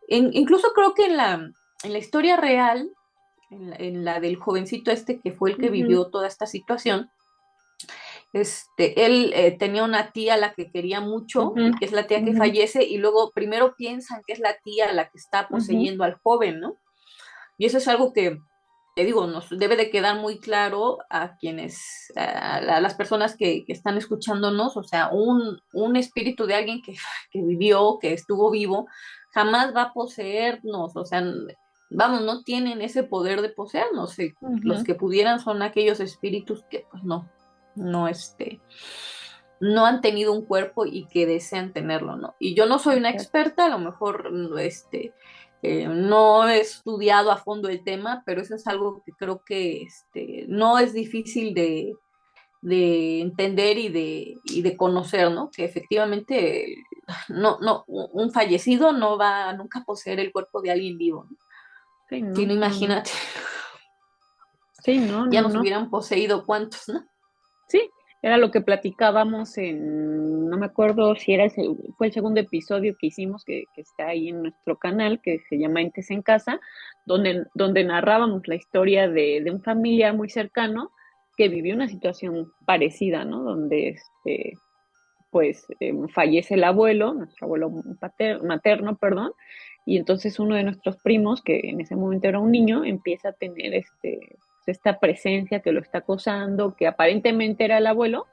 incluso creo que en la historia real, en la del jovencito que fue el que Ujú. vivió toda esta situación, él tenía una tía a la que quería mucho Ujú. y que es la tía que Ujú. fallece y luego primero piensan que es la tía la que está Ujú. poseyendo al joven, ¿no? Y eso es algo que, te digo, nos debe de quedar muy claro a a las personas que están escuchándonos, o sea, un espíritu de alguien que vivió, que estuvo vivo, jamás va a poseernos, o sea, vamos, no tienen ese poder de poseernos. Los Ujú. que pudieran son aquellos espíritus que, pues no, no han tenido un cuerpo y que desean tenerlo, ¿no? Y yo no soy una Exacto. experta, a lo mejor, no he estudiado a fondo el tema, pero eso es algo que creo que no es difícil de entender y de conocer, ¿no? Que efectivamente un fallecido no va nunca a poseer el cuerpo de alguien vivo, ¿no? Sí, no, Si no, no, no. imagínate, Sí, no, ya no, nos no. hubieran poseído cuántos, ¿no? Sí, era lo que platicábamos en, no me acuerdo si era fue el segundo episodio que hicimos, que está ahí en nuestro canal, que se llama Entes en Casa, donde narrábamos la historia de un familiar muy cercano que vivió una situación parecida, ¿no? Donde pues fallece el abuelo, nuestro abuelo materno, perdón, y entonces uno de nuestros primos, que en ese momento era un niño, empieza a tener esta presencia que lo está acosando, que aparentemente era el abuelo,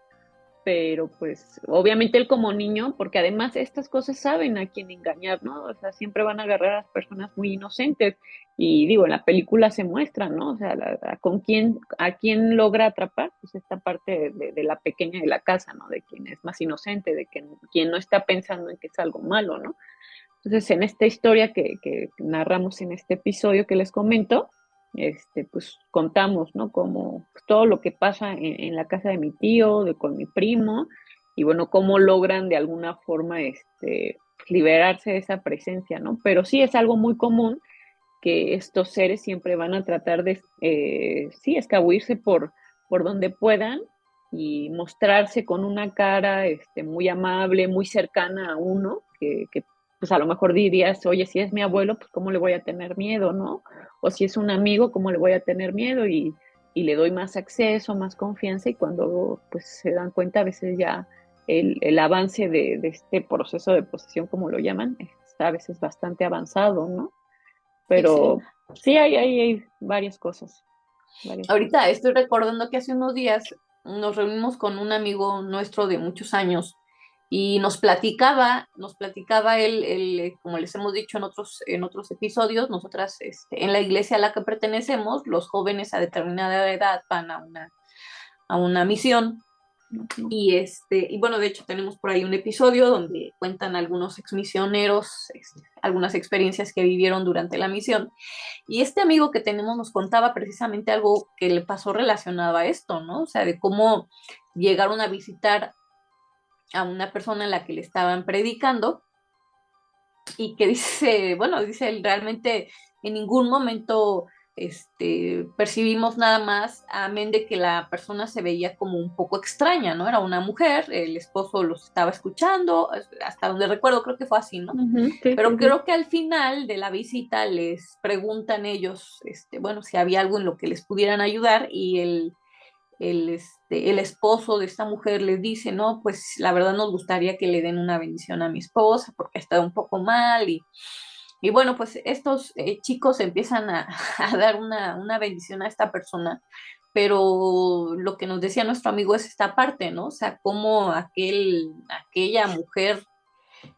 pero pues obviamente él como niño, porque además estas cosas saben a quién engañar, ¿no? O sea, siempre van a agarrar a las personas muy inocentes y digo, en la película se muestra, ¿no? O sea, a quién logra atrapar, pues esta parte de la pequeña de la casa, ¿no? De quien es más inocente, quien no está pensando en que es algo malo, ¿no? Entonces, en esta historia que narramos en este episodio que les comento, pues contamos, ¿no? Como pues, todo lo que pasa en la casa de mi tío, con mi primo, y bueno, cómo logran de alguna forma, liberarse de esa presencia, ¿no? Pero sí es algo muy común que estos seres siempre van a tratar de, sí, escabuirse por donde puedan y mostrarse con una cara, muy amable, muy cercana a uno, que pues a lo mejor dirías, oye, si es mi abuelo, pues cómo le voy a tener miedo, ¿no? O si es un amigo, ¿cómo le voy a tener miedo? Y le doy más acceso, más confianza, y cuando pues se dan cuenta, a veces ya el avance de este proceso de posesión, como lo llaman, está a veces bastante avanzado, ¿no? Sí, sí. Pero sí hay varias cosas, varias cosas. Ahorita estoy recordando que hace unos días nos reunimos con un amigo nuestro de muchos años y nos platicaba él, como les hemos dicho en otros episodios, nosotras en la iglesia a la que pertenecemos, los jóvenes a determinada edad van a una misión. Ujú. Y bueno, de hecho tenemos por ahí un episodio donde cuentan algunos exmisioneros, algunas experiencias que vivieron durante la misión. Y este amigo que tenemos nos contaba precisamente algo que le pasó relacionado a esto, ¿no? O sea, de cómo llegaron a visitar a una persona a la que le estaban predicando y que dice, bueno, dice él, realmente en ningún momento percibimos nada más, amén de que la persona se veía como un poco extraña, ¿no? Era una mujer, el esposo los estaba escuchando, hasta donde recuerdo creo que fue así, ¿no? Ujú, sí, Pero sí, sí. creo que al final de la visita les preguntan ellos, bueno, si había algo en lo que les pudieran ayudar y el esposo de esta mujer les dice, no, pues la verdad nos gustaría que le den una bendición a mi esposa porque ha estado un poco mal y bueno, pues estos chicos empiezan a dar una bendición a esta persona, pero lo que nos decía nuestro amigo es esta parte, ¿no? O sea, cómo aquella mujer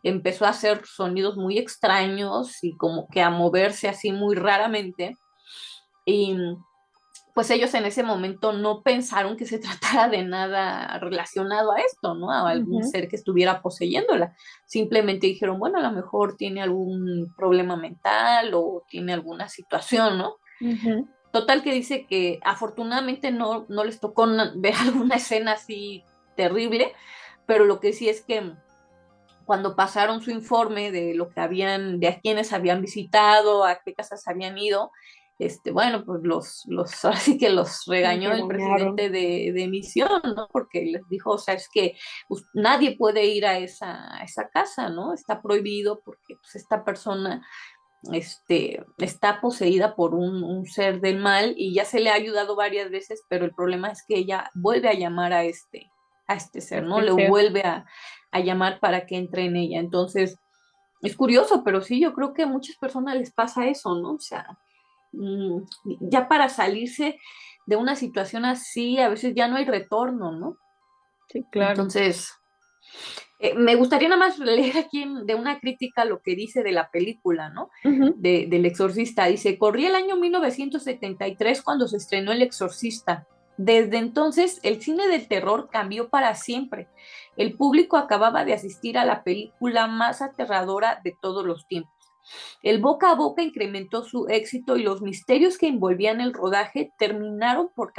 empezó a hacer sonidos muy extraños y como que a moverse así muy raramente. Y pues ellos en ese momento no pensaron que se tratara de nada relacionado a esto, ¿no? A algún Ujú, ser que estuviera poseyéndola. Simplemente dijeron, bueno, a lo mejor tiene algún problema mental o tiene alguna situación, ¿no? ujú. Total que dice que afortunadamente no les tocó ver alguna escena así terrible, pero lo que sí es que cuando pasaron su informe de lo que habían, de a quienes habían visitado, a qué casas habían ido, bueno, pues ahora sí que los Los regañó el regañaron. presidente de misión, ¿no? Porque les dijo, o sea, es que pues, nadie puede ir a esa casa, ¿no? Está prohibido porque pues, esta persona está poseída por un ser del mal y ya se le ha ayudado varias veces, pero el problema es que ella vuelve a llamar a este ser, ¿no? Este Le ser. vuelve a llamar para que entre en ella. Entonces, es curioso, pero sí, yo creo que a muchas personas les pasa eso, ¿no? O sea, mm, ya para salirse de una situación así, a veces ya no hay retorno, ¿no? Sí, claro. Entonces, me gustaría nada más leer aquí de una crítica lo que dice de la película, ¿no? Ujú. Del Exorcista. Dice, corría el año 1973 cuando se estrenó El Exorcista. Desde entonces, el cine del terror cambió para siempre. El público acababa de asistir a la película más aterradora de todos los tiempos. El boca a boca incrementó su éxito y los misterios que envolvían el rodaje terminaron por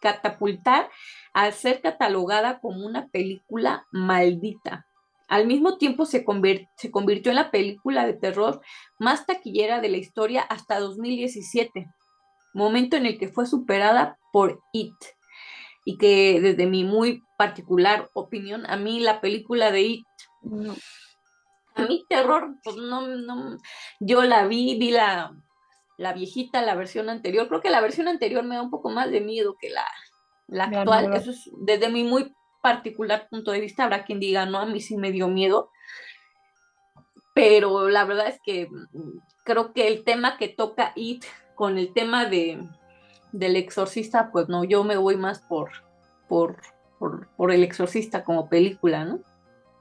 catapultar al ser catalogada como una película maldita. Al mismo tiempo se convirtió en la película de terror más taquillera de la historia hasta 2017, momento en el que fue superada por It. Y que desde mi muy particular opinión, a mí la película de It, No. a mí terror, pues no, yo la vi la viejita, la versión anterior. Creo que la versión anterior me da un poco más de miedo que la Ya actual. no. Eso es desde mi muy particular punto de vista. Habrá quien diga, no, a mí sí me dio miedo. Pero la verdad es que creo que el tema que toca It con el tema del exorcista, pues no, yo me voy más por el exorcista como película, ¿no?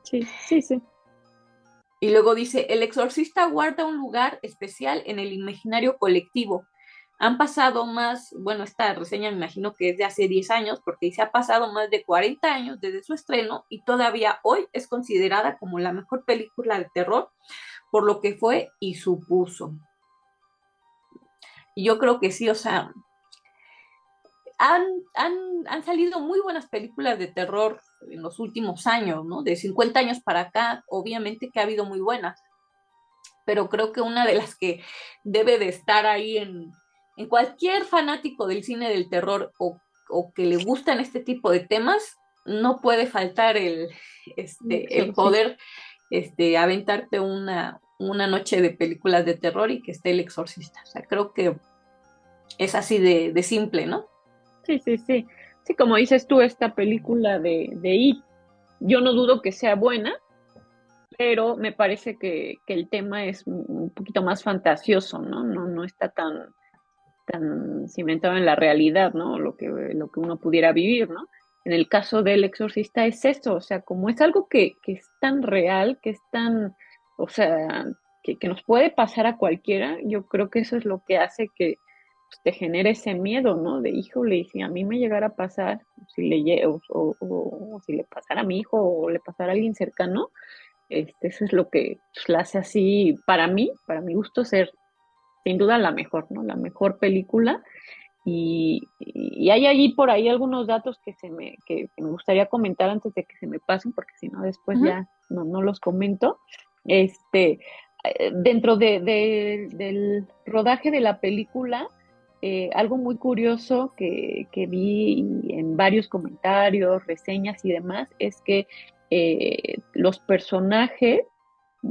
Sí, sí, sí. Y luego dice, el exorcista guarda un lugar especial en el imaginario colectivo. Han pasado más, bueno, esta reseña me imagino que es de hace 10 años, porque dice, ha pasado más de 40 años desde su estreno y todavía hoy es considerada como la mejor película de terror por lo que fue y supuso. Y yo creo que sí, o sea, han salido muy buenas películas de terror en los últimos años, ¿no? De 50 años para acá, obviamente que ha habido muy buenas, pero creo que una de las que debe de estar ahí en cualquier fanático del cine del terror o que le gustan este tipo de temas, no puede faltar el poder aventarte una noche de películas de terror y que esté el exorcista. O sea, creo que es así de simple, ¿no? Sí, sí, sí. Sí, como dices tú, esta película de It, yo no dudo que sea buena, pero me parece que el tema es un poquito más fantasioso, ¿no? No está tan cimentado en la realidad, ¿no? Lo que uno pudiera vivir, ¿no? En el caso del exorcista es eso, o sea, como es algo que es tan real, que es tan, o sea, que nos puede pasar a cualquiera, yo creo que eso es lo que hace que pues, te genere ese miedo, ¿no? De, híjole, y si a mí me llegara a pasar, o si le pasara a mi hijo o le pasara a alguien cercano, eso es lo que pues, la hace así, para mi gusto, ser sin duda la mejor, ¿no? La mejor película. Y hay allí por ahí algunos datos que me gustaría comentar antes de que se me pasen, porque si no después Uh -huh. ya no los comento. Dentro del rodaje de la película, algo muy curioso que vi en varios comentarios, reseñas y demás, es que los personajes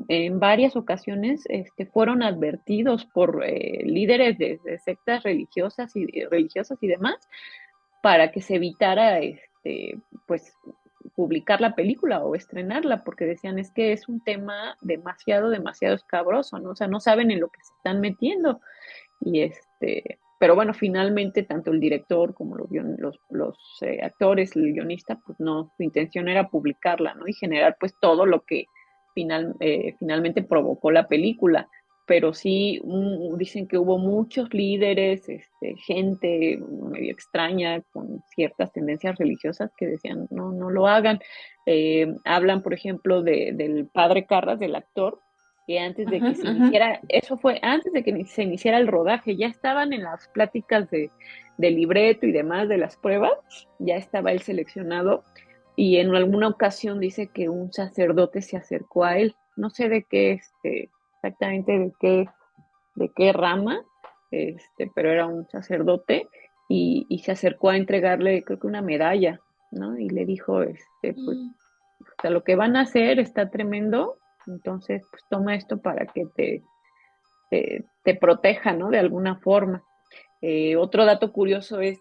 en varias ocasiones fueron advertidos por líderes de sectas religiosas y demás para que se evitara pues publicar la película o estrenarla, porque decían es que es un tema demasiado escabroso, ¿no? O sea, no saben en lo que se están metiendo. Y pero bueno, finalmente tanto el director como los actores, el guionista, pues no, su intención era publicarla, ¿no? Y generar pues todo lo que finalmente provocó la película. Pero sí, dicen que hubo muchos líderes, gente medio extraña con ciertas tendencias religiosas que decían, no lo hagan. Hablan, por ejemplo, del padre Carras, del actor, que antes de que se iniciara, eso fue antes de que se iniciara el rodaje, ya estaban en las pláticas de libreto y demás de las pruebas, ya estaba él seleccionado y en alguna ocasión dice que un sacerdote se acercó a él, no sé de qué, exactamente de qué rama, pero era un sacerdote y se acercó a entregarle, creo que una medalla, ¿no? Y le dijo, pues, o sea, lo que van a hacer está tremendo, entonces, pues toma esto para que te proteja, ¿no? De alguna forma. Otro dato curioso es,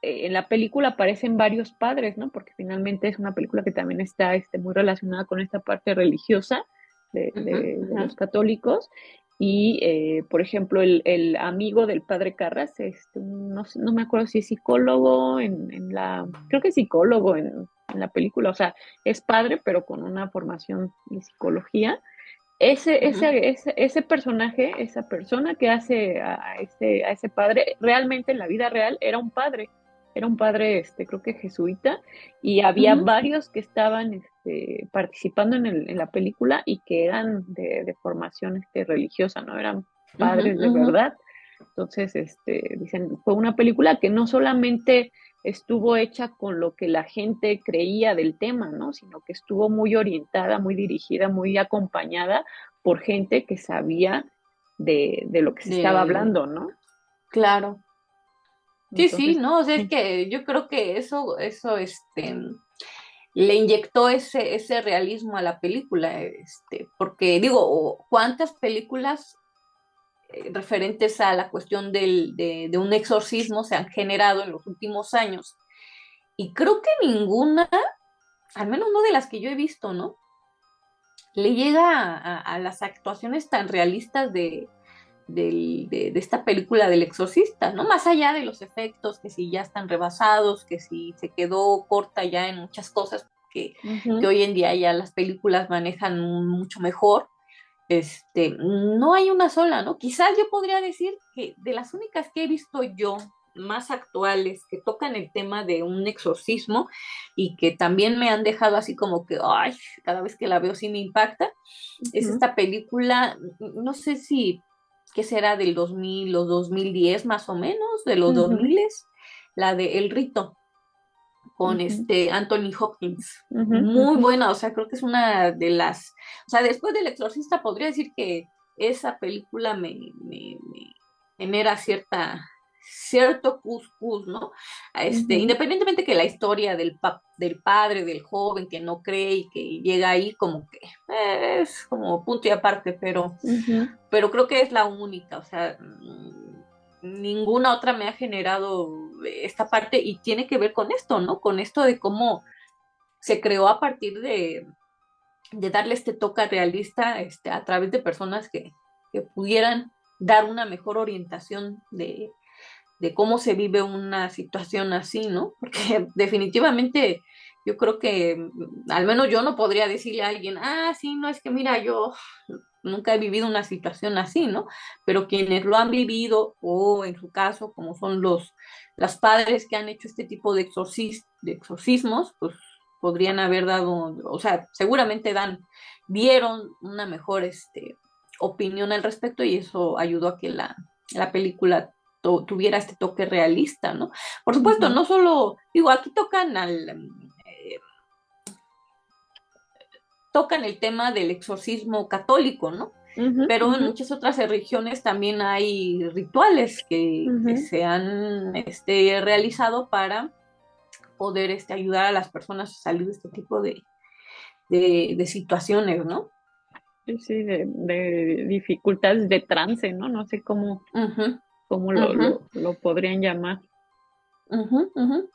en la película aparecen varios padres, ¿no? Porque finalmente es una película que también está muy relacionada con esta parte religiosa de los católicos. Y, por ejemplo, el amigo del padre Carras, no me acuerdo si es psicólogo creo que es psicólogo en la película, o sea, es padre, pero con una formación de psicología. Ese personaje, esa persona que hace a ese padre, realmente en la vida real era un padre, creo que jesuita, y había varios que estaban participando en la película y que eran de formación religiosa, ¿no? Eran padres de verdad. Entonces, dicen, fue una película que no solamente estuvo hecha con lo que la gente creía del tema, ¿no? Sino que estuvo muy orientada, muy dirigida, muy acompañada por gente que sabía de lo que se estaba De, hablando, ¿no? claro. Sí, sí, Entonces, no, o sea, es sí. que yo creo que eso, le inyectó ese realismo a la película, porque digo, ¿cuántas películas referentes a la cuestión de un exorcismo se han generado en los últimos años? Y creo que ninguna, al menos no de las que yo he visto, ¿no? Le llega a las actuaciones tan realistas de esta película del exorcista, ¿no? Más allá de los efectos, que si ya están rebasados, que si se quedó corta ya en muchas cosas, que Ujú, hoy en día ya las películas manejan mucho mejor, no hay una sola, ¿no? Quizás yo podría decir que de las únicas que he visto yo más actuales que tocan el tema de un exorcismo y que también me han dejado así como que, ay, cada vez que la veo sí me impacta, es ujú, esta película, no sé si, ¿qué será del 2000 o 2010 más o menos, de los dos ujú, miles, la de El Rito, con ujú, Anthony Hopkins. ujú, Muy ujú. buena, o sea, creo que es una de las, o sea, después del Exorcista podría decir que esa película me genera cierto cuscús, ¿no? Ujú, Independientemente que la historia del padre, del joven que no cree y que llega ahí como que es como punto y aparte, ujú, pero creo que es la única, o sea, ninguna otra me ha generado esta parte y tiene que ver con esto, ¿no? Con esto de cómo se creó a partir de darle este toque realista a través de personas que pudieran dar una mejor orientación de cómo se vive una situación así, ¿no? Porque definitivamente yo creo que al menos yo no podría decirle a alguien, ah, sí, no, es que mira, yo nunca he vivido una situación así, ¿no? Pero quienes lo han vivido, o en su caso, como son los padres que han hecho este tipo de exorcismos, pues podrían haber dado, o sea, seguramente dieron una mejor opinión al respecto y eso ayudó a que la película tuviera este toque realista, ¿no? Por supuesto, ujú, no solo, digo, aquí tocan el tema del exorcismo católico, ¿no? ujú, Pero en ujú, muchas otras religiones también hay rituales que ujú. se han realizado para poder ayudar a las personas a salir de este tipo de situaciones, ¿no? Sí, sí, de dificultades de trance, ¿no? No sé Ujú, cómo ujú, lo podrían llamar. ujú, ujú.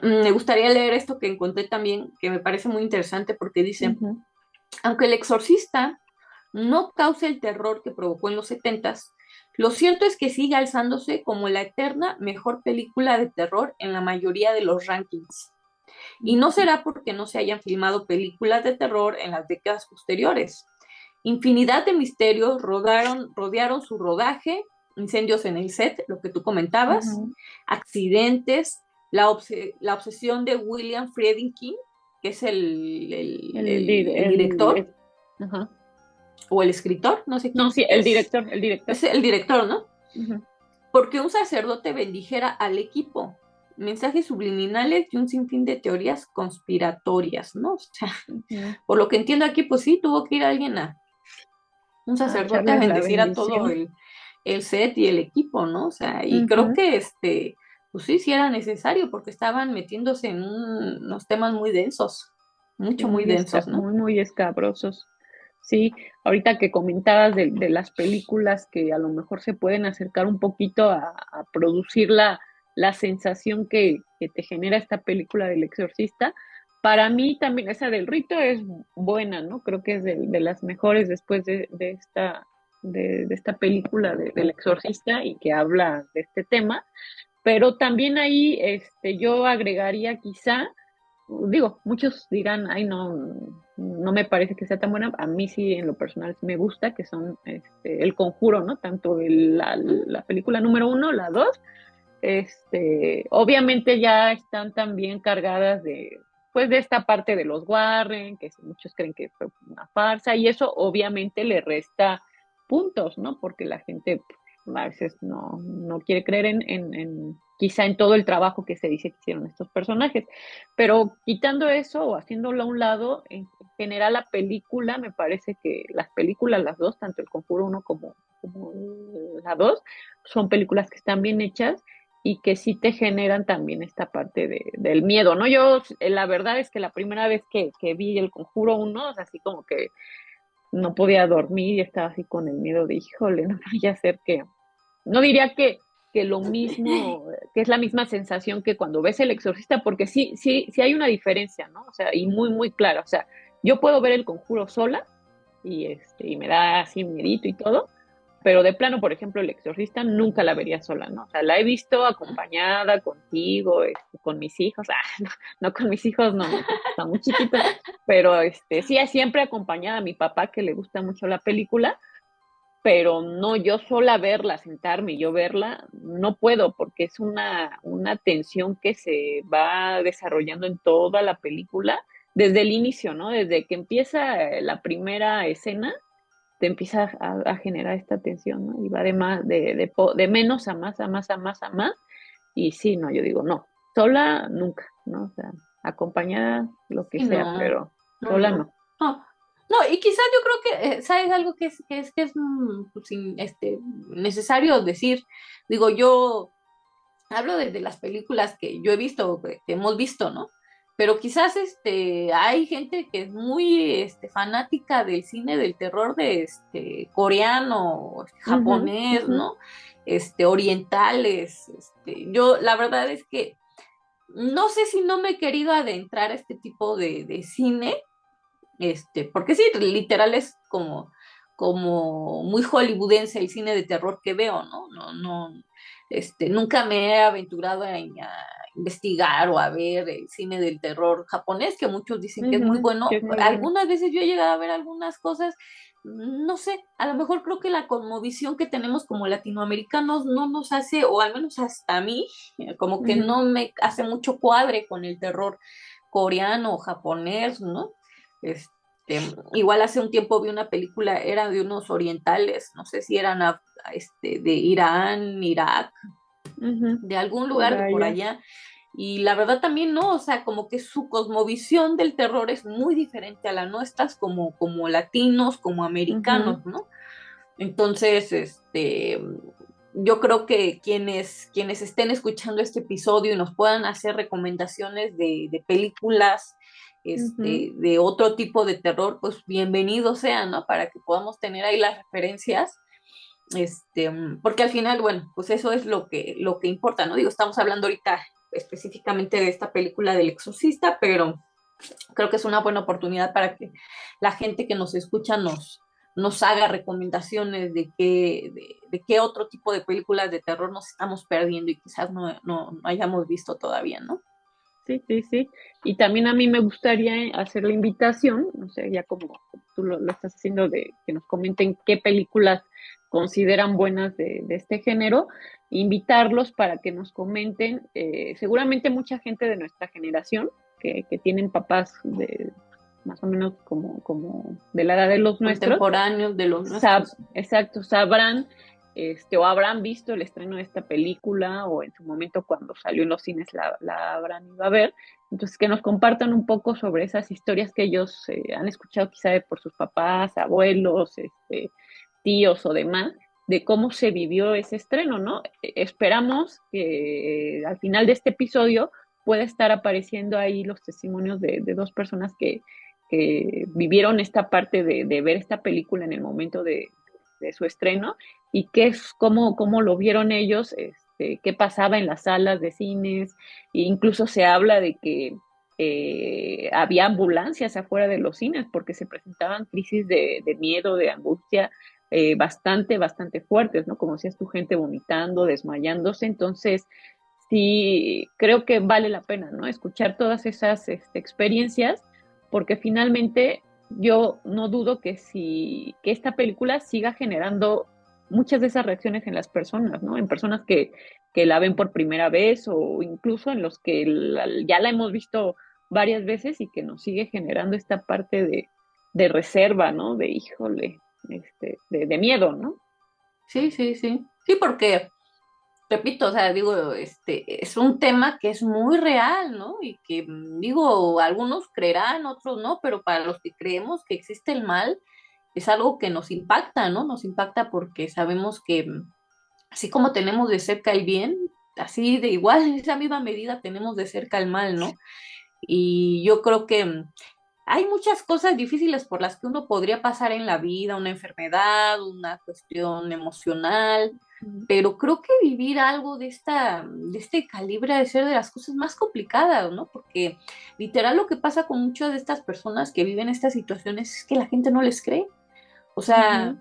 Me gustaría leer esto que encontré también, que me parece muy interesante porque dice, Ujú, aunque El Exorcista no cause el terror que provocó en los setentas, lo cierto es que sigue alzándose como la eterna mejor película de terror en la mayoría de los rankings. Y no ujú, será porque no se hayan filmado películas de terror en las décadas posteriores. Infinidad de misterios rodearon su rodaje, incendios en el set, lo que tú comentabas, ujú. accidentes, la obsesión de William Friedkin, que es el director Ajá. o el escritor, no sé No, quién sí, el director. es el director, ¿no? Ujú, Porque un sacerdote bendijera al equipo, mensajes subliminales y un sinfín de teorías conspiratorias, ¿no? O sea, ujú. por lo que entiendo aquí, pues sí, tuvo que ir alguien un A sacerdote a echarles la bendecir a todo bendición. el set y el equipo, ¿no? O sea, y creo Ujú. que pues sí, sí era necesario porque estaban metiéndose en unos temas muy densos, Sí, mucho muy densos, ¿no? muy, muy escabrosos. Sí, ahorita que comentabas de las películas que a lo mejor se pueden acercar un poquito a producir la sensación que te genera esta película del Exorcista, para mí también esa del Rito es buena, ¿no? Creo que es de las mejores después de esta película del Exorcista y que habla de este tema, pero también ahí yo agregaría quizá, digo, muchos dirán, ay, no, no me parece que sea tan buena. A mí sí, en lo personal, sí me gusta, que son El Conjuro, ¿no? Tanto la película número uno, la dos, obviamente ya están también cargadas pues, de esta parte de los Warren, que muchos creen que fue una farsa, y eso obviamente le resta puntos, ¿no? Porque la gente a veces no quiere creer quizá en todo el trabajo que se dice que hicieron estos personajes. Pero quitando eso o haciéndolo a un lado, en general la película, me parece que las películas, las dos, tanto el Conjuro uno como la 2, son películas que están bien hechas y que sí te generan también esta parte del miedo, ¿no? Yo, la verdad es que la primera vez que vi el Conjuro uno, o sea, así como que no podía dormir y estaba así con el miedo de, híjole, no vaya a ser que, no diría que lo mismo, que es la misma sensación que cuando ves El Exorcista, porque sí hay una diferencia, ¿no? O sea, y muy, muy clara. O sea, yo puedo ver El Conjuro sola y me da así miedito y todo, pero de plano, por ejemplo, El Exorcista nunca la vería sola, ¿no? O sea, la he visto acompañada contigo, con mis hijos, no, no con mis hijos, no, mis hijos están muy chiquitos, pero sí, siempre acompañada a mi papá, que le gusta mucho la película, pero no yo sola verla, sentarme y yo verla, no puedo, porque es una tensión que se va desarrollando en toda la película, desde el inicio, ¿no? Desde que empieza la primera escena, te empieza a generar esta tensión, ¿no? Y va de menos a más, a más, a más, a más, y sí, no, yo digo, no, sola nunca, ¿no? O sea, acompañada, lo que Sí, sea, no, pero no, sola no. no. No, no, y quizás yo creo que, ¿sabes algo que es pues, necesario decir? Digo, yo hablo de las películas que yo he visto, que hemos visto, ¿no? Pero quizás hay gente que es muy fanática del cine del terror de coreano, Ujú, japonés, ujú, ¿no? Orientales. Yo la verdad es que no sé si no me he querido adentrar a este tipo de cine, porque sí, literal es como muy hollywoodense el cine de terror que veo, ¿no? No, no, nunca me he aventurado a investigar o a ver el cine del terror japonés, que muchos dicen que es muy ujú, que bueno. es muy bueno. Algunas veces yo he llegado a ver algunas cosas, no sé, a lo mejor creo que la cosmovisión que tenemos como latinoamericanos no nos hace, o al menos hasta a mí, como que Ujú, no me hace mucho cuadre con el terror coreano o japonés, ¿no? Este, igual hace un tiempo vi una película, era de unos orientales, no sé si eran de Irán, Irak, ujú, de algún por lugar de por allá. allá. Y la verdad también no, o sea, como que su cosmovisión del terror es muy diferente a la nuestra, como latinos, como Ujú, americanos, ¿no? Entonces, yo creo que quienes estén escuchando este episodio y nos puedan hacer recomendaciones de películas, ujú. de otro tipo de terror, pues bienvenidos sean, ¿no? Para que podamos tener ahí las referencias, porque al final, bueno, pues eso es lo que importa, ¿no? Digo, estamos hablando ahorita específicamente de esta película del Exorcista, pero creo que es una buena oportunidad para que la gente que nos escucha nos haga recomendaciones de qué otro tipo de películas de terror nos estamos perdiendo y quizás no hayamos visto todavía, ¿no? Sí, sí, sí. Y también a mí me gustaría hacer la invitación, no sé, ya como tú lo estás haciendo, de que nos comenten qué películas consideran buenas de este género, invitarlos para que nos comenten, seguramente mucha gente de nuestra generación, que tienen papás de más o menos como de la edad de los nuestros, Contemporáneos de los nuestros. exacto, sabrán o habrán visto el estreno de esta película o en su momento cuando salió en los cines la habrán ido a ver. Entonces, que nos compartan un poco sobre esas historias que ellos han escuchado quizá por sus papás, abuelos, tíos o demás, de cómo se vivió ese estreno, ¿no? Esperamos que al final de este episodio pueda estar apareciendo ahí los testimonios de dos personas que vivieron esta parte de ver esta película en el momento de su estreno y cómo lo vieron ellos, qué pasaba en las salas de cines, e incluso se habla de que había ambulancias afuera de los cines porque se presentaban crisis de miedo, de angustia, bastante, bastante fuertes, ¿no? Como decías tu gente vomitando, desmayándose, entonces sí creo que vale la pena, ¿no? Escuchar todas esas experiencias, porque finalmente yo no dudo que esta película siga generando muchas de esas reacciones en las personas, ¿no? En personas que la ven por primera vez o incluso en los que ya la hemos visto varias veces y que nos sigue generando esta parte de reserva, ¿no? De híjole, de miedo, ¿no? Sí, sí, sí. Sí, porque repito, o sea, digo, es un tema que es muy real, ¿no? Y que, digo, algunos creerán, otros no, pero para los que creemos que existe el mal, es algo que nos impacta, ¿no? Nos impacta porque sabemos que así como tenemos de cerca el bien, así de igual, en esa misma medida tenemos de cerca el mal, ¿no? Y yo creo que hay muchas cosas difíciles por las que uno podría pasar en la vida, una enfermedad, una cuestión emocional, pero creo que vivir algo de este calibre ha de ser de las cosas más complicadas, ¿no? Porque literal lo que pasa con muchas de estas personas que viven estas situaciones es que la gente no les cree. O sea,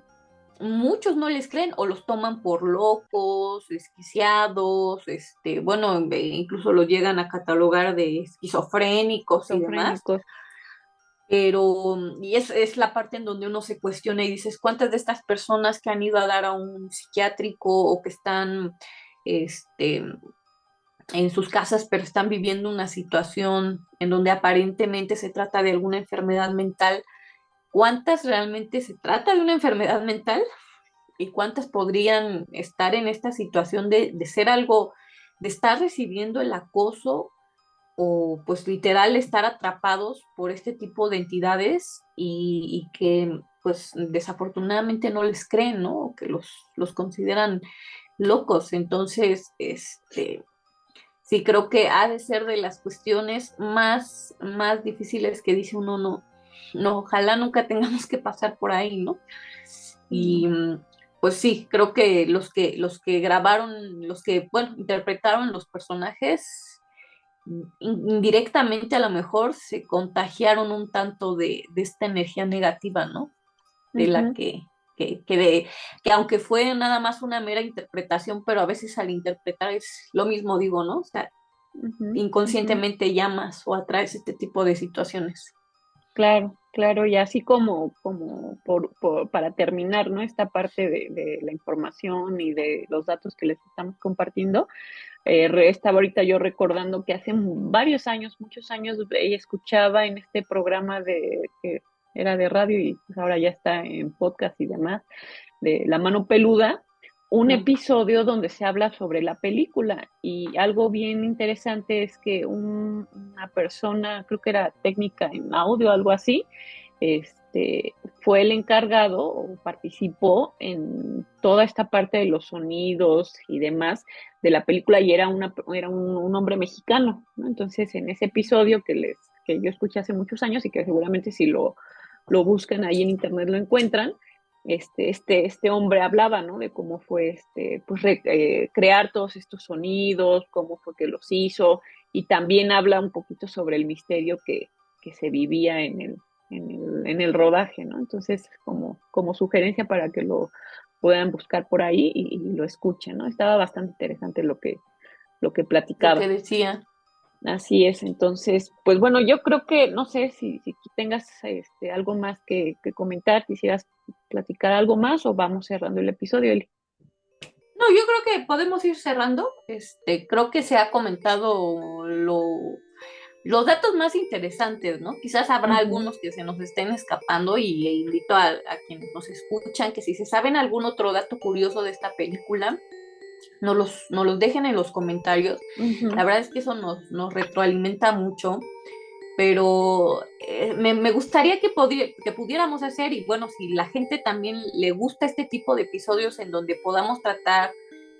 Ujú. muchos no les creen o los toman por locos, desquiciados, bueno, incluso los llegan a catalogar de esquizofrénicos y demás. Esquizofrénicos. Pero, y es la parte en donde uno se cuestiona y dices, ¿cuántas de estas personas que han ido a dar a un psiquiátrico o que están, este, en sus casas, pero están viviendo una situación en donde aparentemente se trata de alguna enfermedad mental? ¿Cuántas realmente se trata de una enfermedad mental? ¿Y cuántas podrían estar en esta situación de ser algo, de estar recibiendo el acoso o pues literal estar atrapados por este tipo de entidades y que pues desafortunadamente no les creen, ¿no? O que los consideran locos? Entonces, sí creo que ha de ser de las cuestiones más difíciles que dice uno, no, no, ojalá nunca tengamos que pasar por ahí, ¿no? Y pues sí, creo que los que grabaron, los que, bueno, interpretaron los personajes, indirectamente a lo mejor se contagiaron un tanto de esta energía negativa, ¿no? De la Ujú, que aunque fue nada más una mera interpretación, pero a veces al interpretar es lo mismo, digo, ¿no? O sea, ujú, ujú. inconscientemente llamas o atraes este tipo de situaciones. Claro, claro, y así como para terminar, ¿no? Esta parte de la información y de los datos que les estamos compartiendo, estaba ahorita yo recordando que hace varios años, muchos años, escuchaba en este programa que era de radio y pues ahora ya está en podcast y demás, de La Mano Peluda, un Mm. episodio donde se habla sobre la película y algo bien interesante es que una persona, creo que era técnica en audio, algo así, fue el encargado o participó en toda esta parte de los sonidos y demás de la película y era un hombre mexicano, ¿no? Entonces, en ese episodio que yo escuché hace muchos años y que seguramente si lo buscan ahí en internet lo encuentran, este hombre hablaba, ¿no? De cómo fue, pues, crear todos estos sonidos, cómo fue que los hizo, y también habla un poquito sobre el misterio que se vivía en el rodaje, ¿no? Entonces, como sugerencia para que lo puedan buscar por ahí y lo escuchen, ¿no? Estaba bastante interesante lo que Lo que platicaba. decía. Así es, entonces, pues bueno, yo creo que, no sé si tengas algo más que comentar, quisieras platicar algo más o vamos cerrando el episodio, Eli. No, yo creo que podemos ir cerrando. Creo que se ha comentado los datos más interesantes, ¿no? Quizás habrá Ujú, algunos que se nos estén escapando y le invito a quienes nos escuchan que si se saben algún otro dato curioso de esta película, nos los dejen en los comentarios. ujú, La verdad es que eso nos retroalimenta mucho, pero me gustaría que pudiéramos hacer, y bueno, si la gente también le gusta este tipo de episodios en donde podamos tratar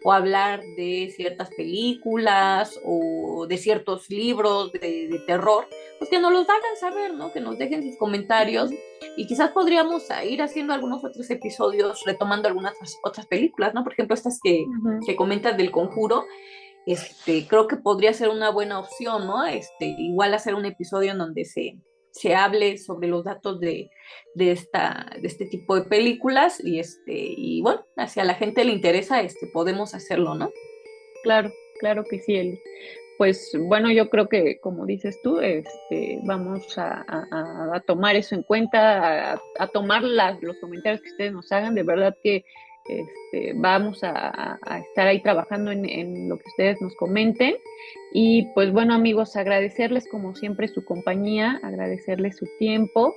o hablar de ciertas películas o de ciertos libros de terror, pues que nos los hagan saber, ¿no? Que nos dejen sus comentarios ujú, y quizás podríamos ir haciendo algunos otros episodios retomando algunas otras películas, ¿no? Por ejemplo, estas ujú. que comentas del Conjuro, creo que podría ser una buena opción, ¿no? Igual hacer un episodio en donde se hable sobre los datos de este tipo de películas y bueno, si a la gente le interesa, podemos hacerlo, ¿no? Claro, claro que sí, Eli. Pues bueno, yo creo que como dices tú, vamos a tomar eso en cuenta, a tomar los comentarios que ustedes nos hagan. De verdad que vamos a estar ahí trabajando en lo que ustedes nos comenten. Y pues bueno, amigos, agradecerles como siempre su compañía, agradecerles su tiempo.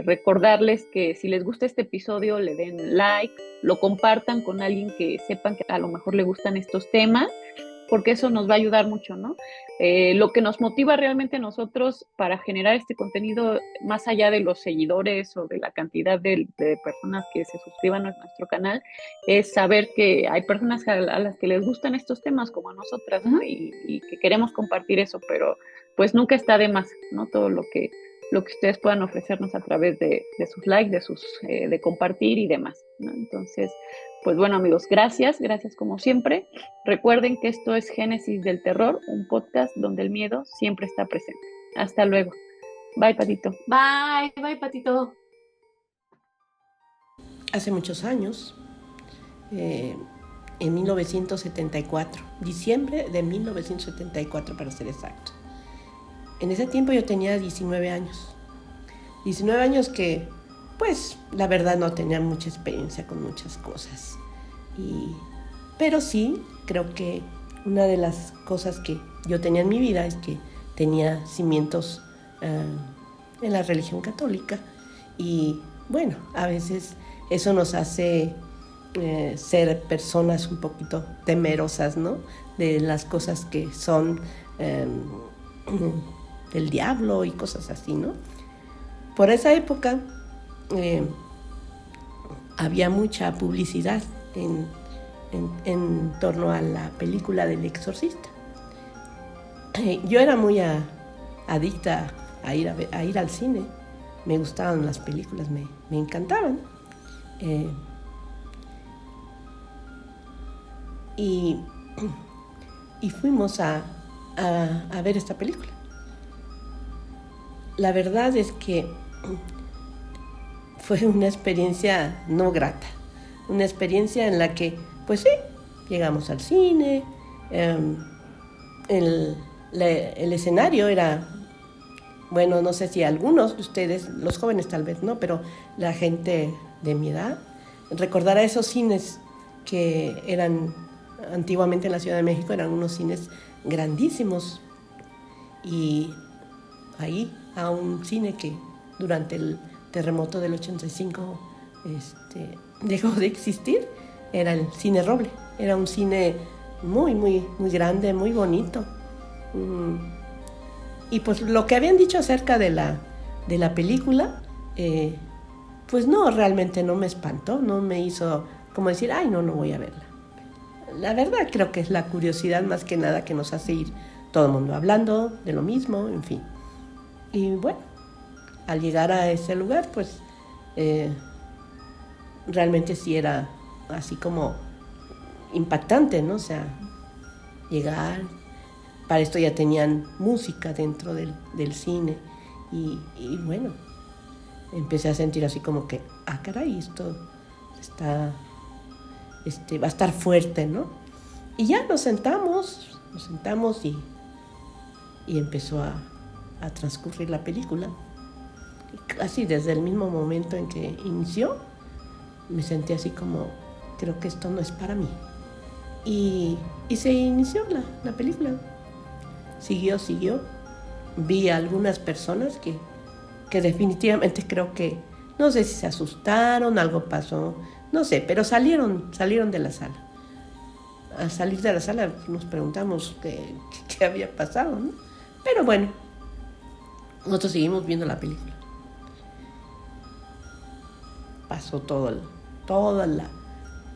recordarles que si les gusta este episodio, le den like, lo compartan con alguien que sepan que a lo mejor le gustan estos temas, porque eso nos va a ayudar mucho, ¿no? Lo que nos motiva realmente a nosotros para generar este contenido, más allá de los seguidores o de la cantidad de personas que se suscriban a nuestro canal, es saber que hay personas a las que les gustan estos temas como a nosotras, ¿no? Y que queremos compartir eso, pero pues nunca está de más, ¿no? Todo lo que ustedes puedan ofrecernos a través de sus likes, de compartir y demás, ¿no? Entonces, pues bueno, amigos, gracias como siempre. Recuerden que esto es Génesis del Terror, un podcast donde el miedo siempre está presente. Hasta luego. Bye, Patito. Bye, Patito. Hace muchos años, en 1974, diciembre de 1974 para ser exacto. En ese tiempo yo tenía 19 años. 19 años que, pues, la verdad no tenía mucha experiencia con muchas cosas. Pero sí, creo que una de las cosas que yo tenía en mi vida es que tenía cimientos en la religión católica. Y bueno, a veces eso nos hace ser personas un poquito temerosas, ¿no? De las cosas que son del diablo y cosas así, ¿no? Por esa época había mucha publicidad en torno a la película del Exorcista. Yo era muy adicta a ir al cine. Me gustaban las películas, me encantaban. Y fuimos a ver esta película. La verdad es que fue una experiencia no grata, una experiencia en la que, pues sí, llegamos al cine, el escenario era, bueno, no sé si algunos de ustedes, los jóvenes tal vez no, pero la gente de mi edad, recordará esos cines que eran antiguamente en la Ciudad de México, eran unos cines grandísimos, y ahí a un cine que durante el terremoto del 85 dejó de existir, era el Cine Roble. Era un cine muy, muy, muy grande, muy bonito. Y pues lo que habían dicho acerca de la película, pues no, realmente no me espantó, no me hizo como decir, ay, no voy a verla. La verdad creo que es la curiosidad más que nada que nos hace ir todo el mundo hablando de lo mismo, en fin. Y bueno, al llegar a ese lugar, pues realmente sí era así como impactante, ¿no? O sea, llegar, para esto ya tenían música dentro del cine y bueno, empecé a sentir así como que, caray, esto está, va a estar fuerte, ¿no? Y ya nos sentamos y empezó a transcurrir la película. Y casi desde el mismo momento en que inició, me sentí así como, creo que esto no es para mí. Y se inició la película. Siguió. Vi a algunas personas que definitivamente creo que, no sé si se asustaron, algo pasó, no sé, pero salieron de la sala. Al salir de la sala nos preguntamos qué había pasado, ¿no? Pero bueno, nosotros seguimos viendo la película. Pasó todas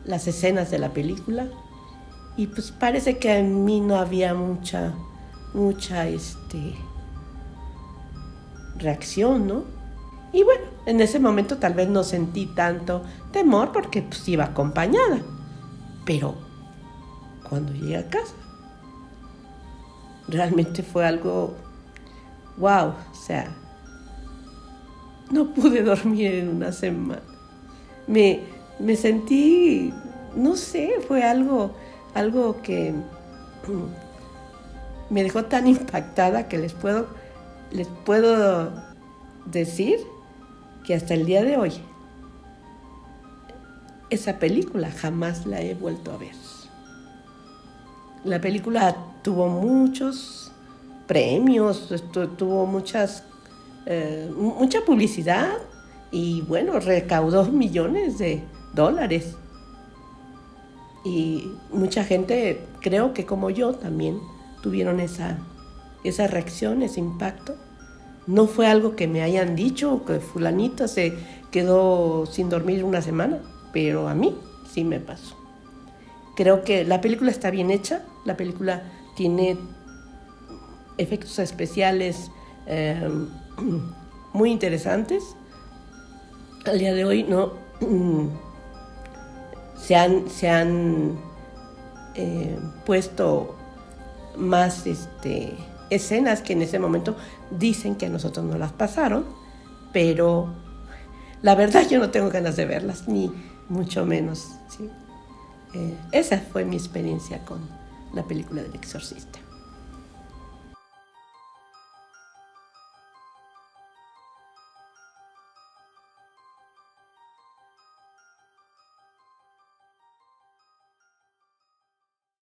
las escenas de la película y pues parece que en mí no había mucha reacción, ¿no? Y bueno, en ese momento tal vez no sentí tanto temor porque pues iba acompañada. Pero cuando llegué a casa, realmente fue algo wow, o sea, no pude dormir en una semana. Me sentí, no sé, fue algo que me dejó tan impactada que les puedo decir que hasta el día de hoy esa película jamás la he vuelto a ver. La película tuvo muchos premios, tuvo muchas mucha publicidad y bueno, recaudó millones de dólares. Y mucha gente, creo que como yo también, tuvieron esa reacción, ese impacto. No fue algo que me hayan dicho, que fulanito se quedó sin dormir una semana, pero a mí sí me pasó. Creo que la película está bien hecha, la película tiene efectos especiales muy interesantes. Al día de hoy no se han puesto más escenas que en ese momento dicen que a nosotros no las pasaron, pero la verdad yo no tengo ganas de verlas, ni mucho menos, ¿sí? Esa fue mi experiencia con la película del Exorcista.